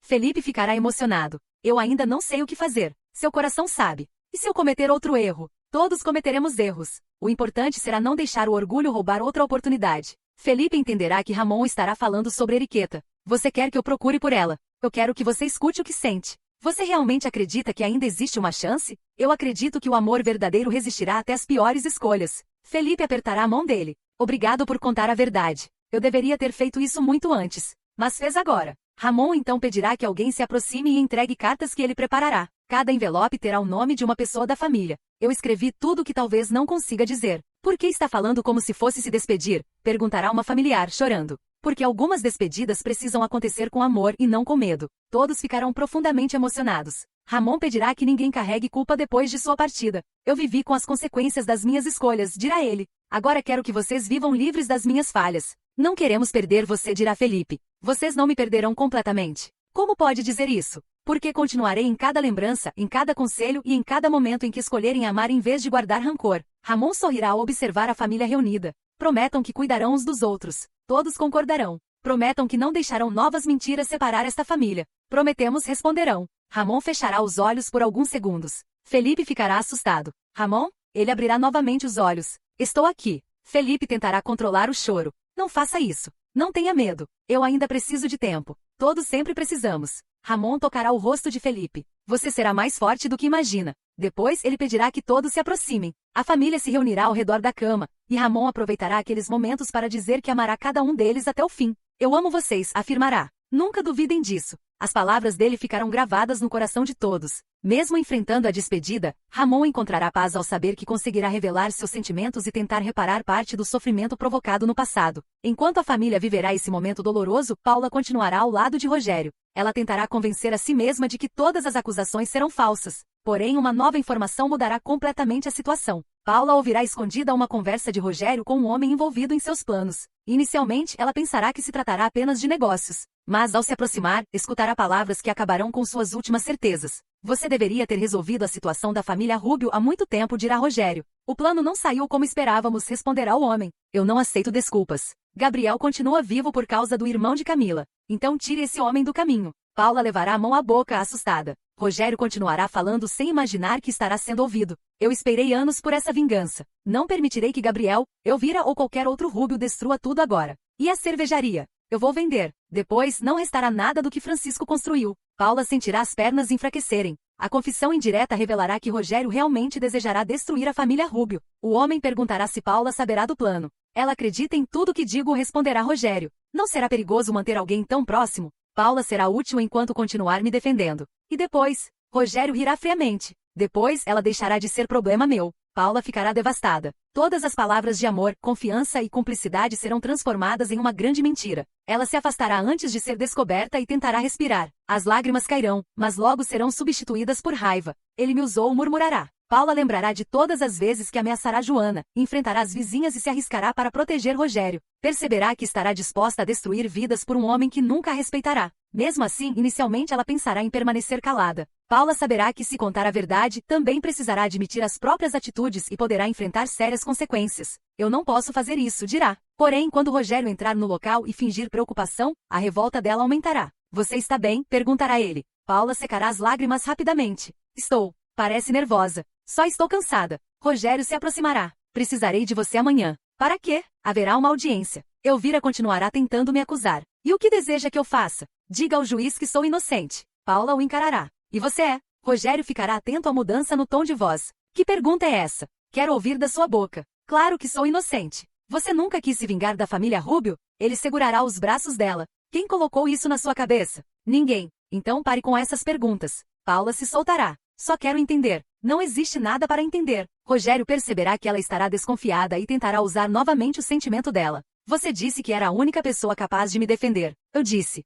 Felipe ficará emocionado. Eu ainda não sei o que fazer. Seu coração sabe. E se eu cometer outro erro? Todos cometeremos erros. O importante será não deixar o orgulho roubar outra oportunidade. Felipe entenderá que Ramon estará falando sobre Eriqueta. Você quer que eu procure por ela? Eu quero que você escute o que sente. Você realmente acredita que ainda existe uma chance? Eu acredito que o amor verdadeiro resistirá até as piores escolhas. Felipe apertará a mão dele. Obrigado por contar a verdade. Eu deveria ter feito isso muito antes. Mas fez agora. Ramon então pedirá que alguém se aproxime e entregue cartas que ele preparará. Cada envelope terá o nome de uma pessoa da família. Eu escrevi tudo o que talvez não consiga dizer. Por que está falando como se fosse se despedir? Perguntará uma familiar, chorando. Porque algumas despedidas precisam acontecer com amor e não com medo. Todos ficarão profundamente emocionados. Ramon pedirá que ninguém carregue culpa depois de sua partida. Eu vivi com as consequências das minhas escolhas, dirá ele. Agora quero que vocês vivam livres das minhas falhas. Não queremos perder você, dirá Felipe. Vocês não me perderão completamente. Como pode dizer isso? Porque continuarei em cada lembrança, em cada conselho e em cada momento em que escolherem amar em vez de guardar rancor. Ramon sorrirá ao observar a família reunida. Prometam que cuidarão uns dos outros. Todos concordarão. Prometam que não deixarão novas mentiras separar esta família. Prometemos, responderão. Ramon fechará os olhos por alguns segundos. Felipe ficará assustado. Ramon? Ele abrirá novamente os olhos. Estou aqui. Felipe tentará controlar o choro. Não faça isso. Não tenha medo. Eu ainda preciso de tempo. Todos sempre precisamos. Ramon tocará o rosto de Felipe. Você será mais forte do que imagina. Depois ele pedirá que todos se aproximem. A família se reunirá ao redor da cama, e Ramon aproveitará aqueles momentos para dizer que amará cada um deles até o fim. Eu amo vocês, afirmará. Nunca duvidem disso. As palavras dele ficarão gravadas no coração de todos. Mesmo enfrentando a despedida, Ramon encontrará paz ao saber que conseguirá revelar seus sentimentos e tentar reparar parte do sofrimento provocado no passado. Enquanto a família viverá esse momento doloroso, Paula continuará ao lado de Rogério. Ela tentará convencer a si mesma de que todas as acusações serão falsas. Porém, uma nova informação mudará completamente a situação. Paula ouvirá escondida uma conversa de Rogério com um homem envolvido em seus planos. Inicialmente, ela pensará que se tratará apenas de negócios. Mas, ao se aproximar, escutará palavras que acabarão com suas últimas certezas. Você deveria ter resolvido a situação da família Rubio há muito tempo, dirá Rogério. O plano não saiu como esperávamos, responderá o homem. Eu não aceito desculpas. Gabriel continua vivo por causa do irmão de Camila. Então tire esse homem do caminho. Paula levará a mão à boca assustada. Rogério continuará falando sem imaginar que estará sendo ouvido. Eu esperei anos por essa vingança. Não permitirei que Gabriel, Elvira ou qualquer outro Rubio destrua tudo agora. E a cervejaria? Eu vou vender. Depois não restará nada do que Francisco construiu. Paula sentirá as pernas enfraquecerem. A confissão indireta revelará que Rogério realmente desejará destruir a família Rubio. O homem perguntará se Paula saberá do plano. Ela acredita em tudo que digo, responderá Rogério. Não será perigoso manter alguém tão próximo? Paula será útil enquanto continuar me defendendo. E depois? Rogério rirá friamente. Depois ela deixará de ser problema meu. Paula ficará devastada. Todas as palavras de amor, confiança e cumplicidade serão transformadas em uma grande mentira. Ela se afastará antes de ser descoberta e tentará respirar. As lágrimas cairão, mas logo serão substituídas por raiva. Ele me usou, murmurará. Paula lembrará de todas as vezes que ameaçará Joana, enfrentará as vizinhas e se arriscará para proteger Rogério. Perceberá que estará disposta a destruir vidas por um homem que nunca a respeitará. Mesmo assim, inicialmente ela pensará em permanecer calada. Paula saberá que se contar a verdade, também precisará admitir as próprias atitudes e poderá enfrentar sérias consequências. Eu não posso fazer isso, dirá. Porém, quando Rogério entrar no local e fingir preocupação, a revolta dela aumentará. Você está bem? Perguntará ele. Paula secará as lágrimas rapidamente. Estou. Parece nervosa. Só estou cansada. Rogério se aproximará. Precisarei de você amanhã. Para quê? Haverá uma audiência. Elvira continuará tentando me acusar. E o que deseja que eu faça? Diga ao juiz que sou inocente. Paula o encarará. E você é? Rogério ficará atento à mudança no tom de voz. Que pergunta é essa? Quero ouvir da sua boca. Claro que sou inocente. Você nunca quis se vingar da família Rubio? Ele segurará os braços dela. Quem colocou isso na sua cabeça? Ninguém. Então pare com essas perguntas. Paula se soltará. Só quero entender. Não existe nada para entender. Rogério perceberá que ela estará desconfiada e tentará usar novamente o sentimento dela. Você disse que era a única pessoa capaz de me defender. Eu disse.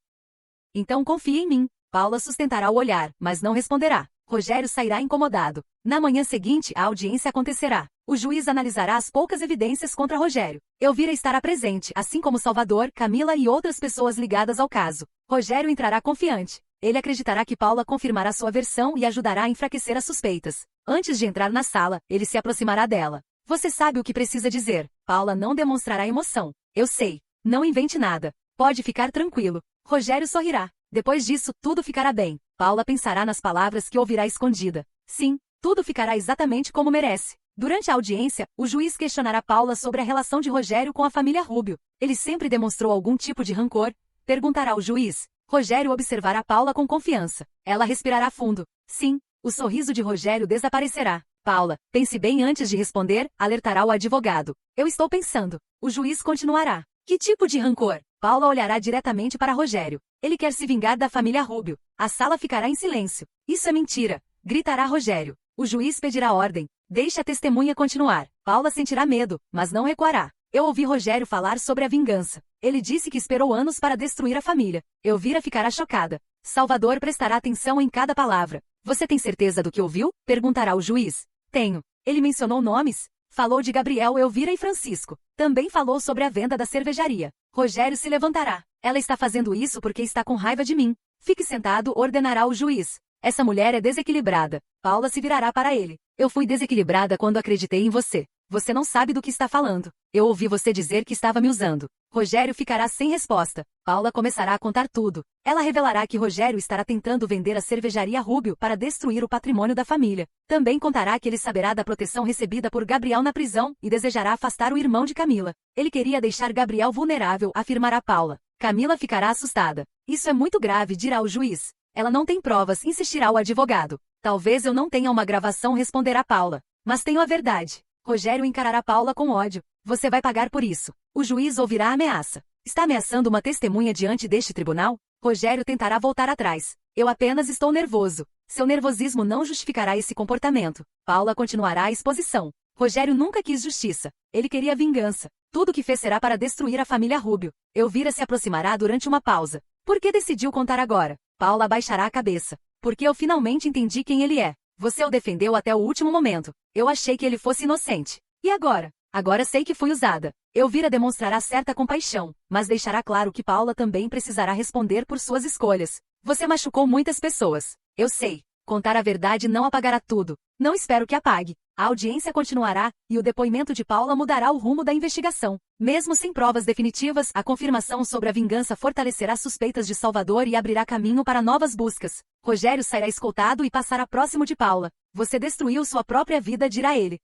Então confie em mim. Paula sustentará o olhar, mas não responderá. Rogério sairá incomodado. Na manhã seguinte, a audiência acontecerá. O juiz analisará as poucas evidências contra Rogério. Elvira estará presente, assim como Salvador, Camila e outras pessoas ligadas ao caso. Rogério entrará confiante. Ele acreditará que Paula confirmará sua versão e ajudará a enfraquecer as suspeitas. Antes de entrar na sala, ele se aproximará dela. Você sabe o que precisa dizer. Paula não demonstrará emoção. Eu sei. Não invente nada. Pode ficar tranquilo. Rogério sorrirá. Depois disso, tudo ficará bem. Paula pensará nas palavras que ouvirá escondida. Sim, tudo ficará exatamente como merece. Durante a audiência, o juiz questionará Paula sobre a relação de Rogério com a família Rubio. Ele sempre demonstrou algum tipo de rancor? Perguntará o juiz. Rogério observará Paula com confiança. Ela respirará fundo. Sim, o sorriso de Rogério desaparecerá. Paula, pense bem antes de responder, alertará o advogado. Eu estou pensando. O juiz continuará. Que tipo de rancor? Paula olhará diretamente para Rogério. Ele quer se vingar da família Rubio. A sala ficará em silêncio. Isso é mentira. Gritará Rogério. O juiz pedirá ordem. Deixe a testemunha continuar. Paula sentirá medo, mas não recuará. Eu ouvi Rogério falar sobre a vingança. Ele disse que esperou anos para destruir a família. Elvira ficará chocada. Salvador prestará atenção em cada palavra. Você tem certeza do que ouviu? Perguntará o juiz. Tenho. Ele mencionou nomes? Falou de Gabriel, Elvira e Francisco. Também falou sobre a venda da cervejaria. Rogério se levantará. Ela está fazendo isso porque está com raiva de mim. Fique sentado, ordenará o juiz. Essa mulher é desequilibrada. Paula se virará para ele. Eu fui desequilibrada quando acreditei em você. Você não sabe do que está falando. Eu ouvi você dizer que estava me usando. Rogério ficará sem resposta. Paula começará a contar tudo. Ela revelará que Rogério estará tentando vender a cervejaria Rubio para destruir o patrimônio da família. Também contará que ele saberá da proteção recebida por Gabriel na prisão e desejará afastar o irmão de Camila. Ele queria deixar Gabriel vulnerável, afirmará Paula. Camila ficará assustada. Isso é muito grave, dirá o juiz. Ela não tem provas, insistirá o advogado. Talvez eu não tenha uma gravação, responderá Paula. Mas tenho a verdade. Rogério encarará Paula com ódio. Você vai pagar por isso. O juiz ouvirá a ameaça. Está ameaçando uma testemunha diante deste tribunal? Rogério tentará voltar atrás. Eu apenas estou nervoso. Seu nervosismo não justificará esse comportamento. Paula continuará a exposição. Rogério nunca quis justiça. Ele queria vingança. Tudo o que fez será para destruir a família Rubio. Elvira se aproximará durante uma pausa. Por que decidiu contar agora? Paula abaixará a cabeça. Porque eu finalmente entendi quem ele é. Você o defendeu até o último momento. Eu achei que ele fosse inocente. E agora? Agora sei que fui usada. Elvira demonstrará certa compaixão, mas deixará claro que Paula também precisará responder por suas escolhas. Você machucou muitas pessoas. Eu sei. Contar a verdade não apagará tudo. Não espero que apague. A audiência continuará, e o depoimento de Paula mudará o rumo da investigação. Mesmo sem provas definitivas, a confirmação sobre a vingança fortalecerá suspeitas de Salvador e abrirá caminho para novas buscas. Rogério sairá escoltado e passará próximo de Paula. Você destruiu sua própria vida, dirá ele.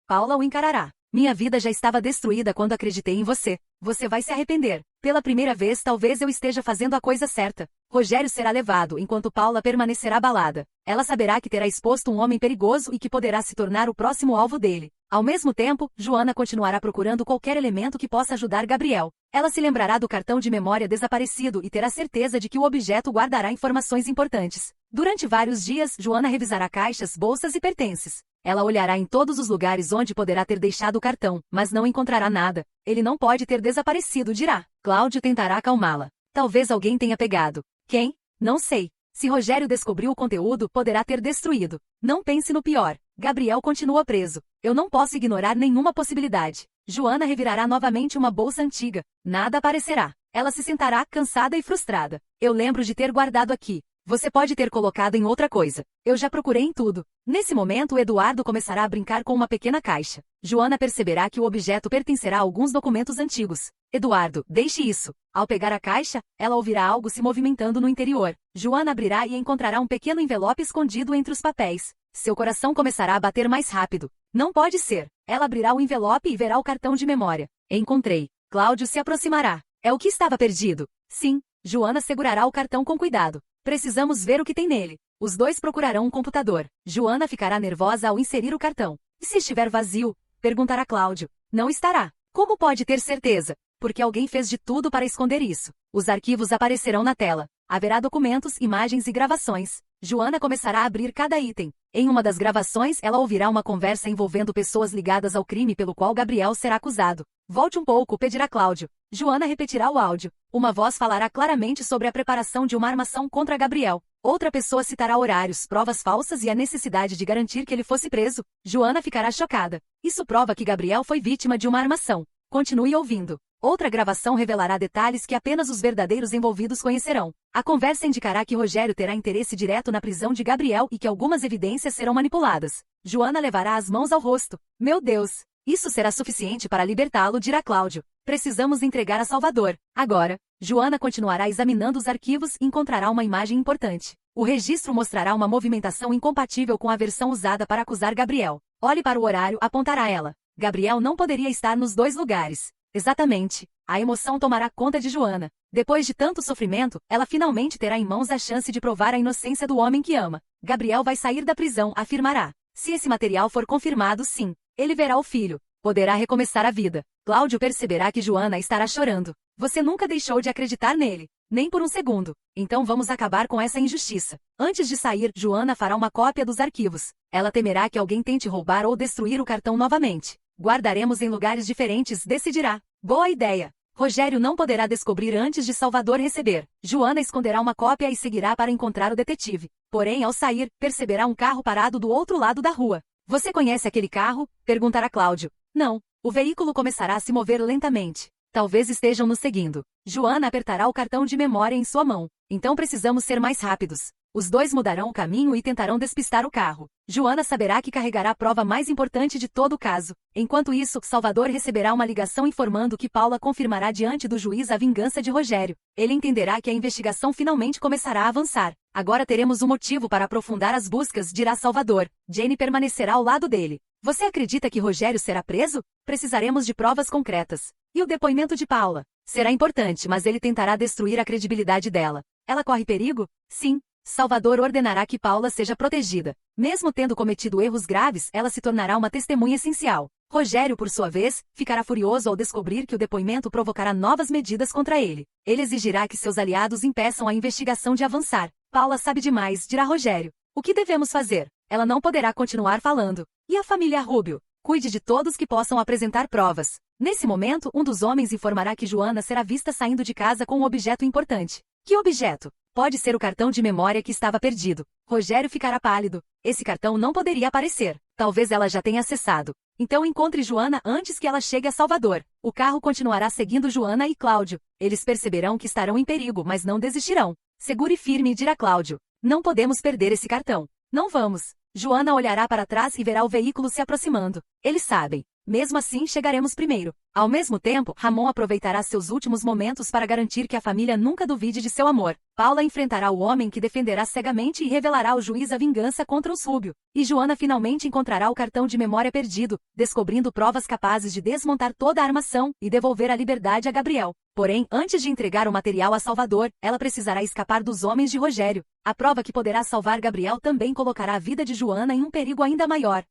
Paula o encarará. Minha vida já estava destruída quando acreditei em você. Você vai se arrepender. Pela primeira vez talvez eu esteja fazendo a coisa certa. Rogério será levado enquanto Paula permanecerá abalada. Ela saberá que terá exposto um homem perigoso e que poderá se tornar o próximo alvo dele. Ao mesmo tempo, Joana continuará procurando qualquer elemento que possa ajudar Gabriel. Ela se lembrará do cartão de memória desaparecido e terá certeza de que o objeto guardará informações importantes. Durante vários dias, Joana revisará caixas, bolsas e pertences. Ela olhará em todos os lugares onde poderá ter deixado o cartão, mas não encontrará nada. Ele não pode ter desaparecido, dirá. Cláudio tentará acalmá-la. Talvez alguém tenha pegado. Quem? Não sei. Se Rogério descobriu o conteúdo, poderá ter destruído. Não pense no pior. Gabriel continua preso. Eu não posso ignorar nenhuma possibilidade. Joana revirará novamente uma bolsa antiga. Nada aparecerá. Ela se sentará, cansada e frustrada. Eu lembro de ter guardado aqui. Você pode ter colocado em outra coisa. Eu já procurei em tudo. Nesse momento, Eduardo começará a brincar com uma pequena caixa. Joana perceberá que o objeto pertencerá a alguns documentos antigos. Eduardo, deixe isso. Ao pegar a caixa, ela ouvirá algo se movimentando no interior. Joana abrirá e encontrará um pequeno envelope escondido entre os papéis. Seu coração começará a bater mais rápido. Não pode ser. Ela abrirá o envelope e verá o cartão de memória. Encontrei. Cláudio se aproximará. É o que estava perdido. Sim. Joana segurará o cartão com cuidado. Precisamos ver o que tem nele. Os dois procurarão um computador. Joana ficará nervosa ao inserir o cartão. E se estiver vazio? Perguntará Cláudio. Não estará. Como pode ter certeza? Porque alguém fez de tudo para esconder isso. Os arquivos aparecerão na tela. Haverá documentos, imagens e gravações. Joana começará a abrir cada item. Em uma das gravações, ela ouvirá uma conversa envolvendo pessoas ligadas ao crime pelo qual Gabriel será acusado. Volte um pouco, pedirá Cláudio. Joana repetirá o áudio. Uma voz falará claramente sobre a preparação de uma armação contra Gabriel. Outra pessoa citará horários, provas falsas e a necessidade de garantir que ele fosse preso. Joana ficará chocada. Isso prova que Gabriel foi vítima de uma armação. Continue ouvindo. Outra gravação revelará detalhes que apenas os verdadeiros envolvidos conhecerão. A conversa indicará que Rogério terá interesse direto na prisão de Gabriel e que algumas evidências serão manipuladas. Joana levará as mãos ao rosto. Meu Deus! Isso será suficiente para libertá-lo, dirá Cláudio. Precisamos entregar a Salvador. Agora, Joana continuará examinando os arquivos e encontrará uma imagem importante. O registro mostrará uma movimentação incompatível com a versão usada para acusar Gabriel. Olhe para o horário, apontará ela. Gabriel não poderia estar nos dois lugares. Exatamente. A emoção tomará conta de Joana. Depois de tanto sofrimento, ela finalmente terá em mãos a chance de provar a inocência do homem que ama. Gabriel vai sair da prisão, afirmará. Se esse material for confirmado, sim. Ele verá o filho. Poderá recomeçar a vida. Cláudio perceberá que Joana estará chorando. Você nunca deixou de acreditar nele. Nem por um segundo. Então vamos acabar com essa injustiça. Antes de sair, Joana fará uma cópia dos arquivos. Ela temerá que alguém tente roubar ou destruir o cartão novamente. Guardaremos em lugares diferentes, decidirá. Boa ideia. Rogério não poderá descobrir antes de Salvador receber. Joana esconderá uma cópia e seguirá para encontrar o detetive. Porém, ao sair, perceberá um carro parado do outro lado da rua. Você conhece aquele carro? Perguntará Cláudio. Não. O veículo começará a se mover lentamente. Talvez estejam nos seguindo. Joana apertará o cartão de memória em sua mão. Então precisamos ser mais rápidos. Os dois mudarão o caminho e tentarão despistar o carro. Joana saberá que carregará a prova mais importante de todo o caso. Enquanto isso, Salvador receberá uma ligação informando que Paula confirmará diante do juiz a vingança de Rogério. Ele entenderá que a investigação finalmente começará a avançar. Agora teremos um motivo para aprofundar as buscas, dirá Salvador. Jane permanecerá ao lado dele. Você acredita que Rogério será preso? Precisaremos de provas concretas. E o depoimento de Paula? Será importante, mas ele tentará destruir a credibilidade dela. Ela corre perigo? Sim. Salvador ordenará que Paula seja protegida. Mesmo tendo cometido erros graves, ela se tornará uma testemunha essencial. Rogério, por sua vez, ficará furioso ao descobrir que o depoimento provocará novas medidas contra ele. Ele exigirá que seus aliados impeçam a investigação de avançar. Paula sabe demais, dirá Rogério. O que devemos fazer? Ela não poderá continuar falando. E a família Rubio? Cuide de todos que possam apresentar provas. Nesse momento, um dos homens informará que Joana será vista saindo de casa com um objeto importante. Que objeto? Pode ser o cartão de memória que estava perdido. Rogério ficará pálido. Esse cartão não poderia aparecer. Talvez ela já tenha acessado. Então encontre Joana antes que ela chegue a Salvador. O carro continuará seguindo Joana e Cláudio. Eles perceberão que estarão em perigo, mas não desistirão. Segure firme, dirá Cláudio. Não podemos perder esse cartão. Não vamos. Joana olhará para trás e verá o veículo se aproximando. Eles sabem. Mesmo assim, chegaremos primeiro. Ao mesmo tempo, Ramon aproveitará seus últimos momentos para garantir que a família nunca duvide de seu amor. Paula enfrentará o homem que defenderá cegamente e revelará ao juiz a vingança contra os Rubio. E Joana finalmente encontrará o cartão de memória perdido, descobrindo provas capazes de desmontar toda a armação e devolver a liberdade a Gabriel. Porém, antes de entregar o material a Salvador, ela precisará escapar dos homens de Rogério. A prova que poderá salvar Gabriel também colocará a vida de Joana em um perigo ainda maior.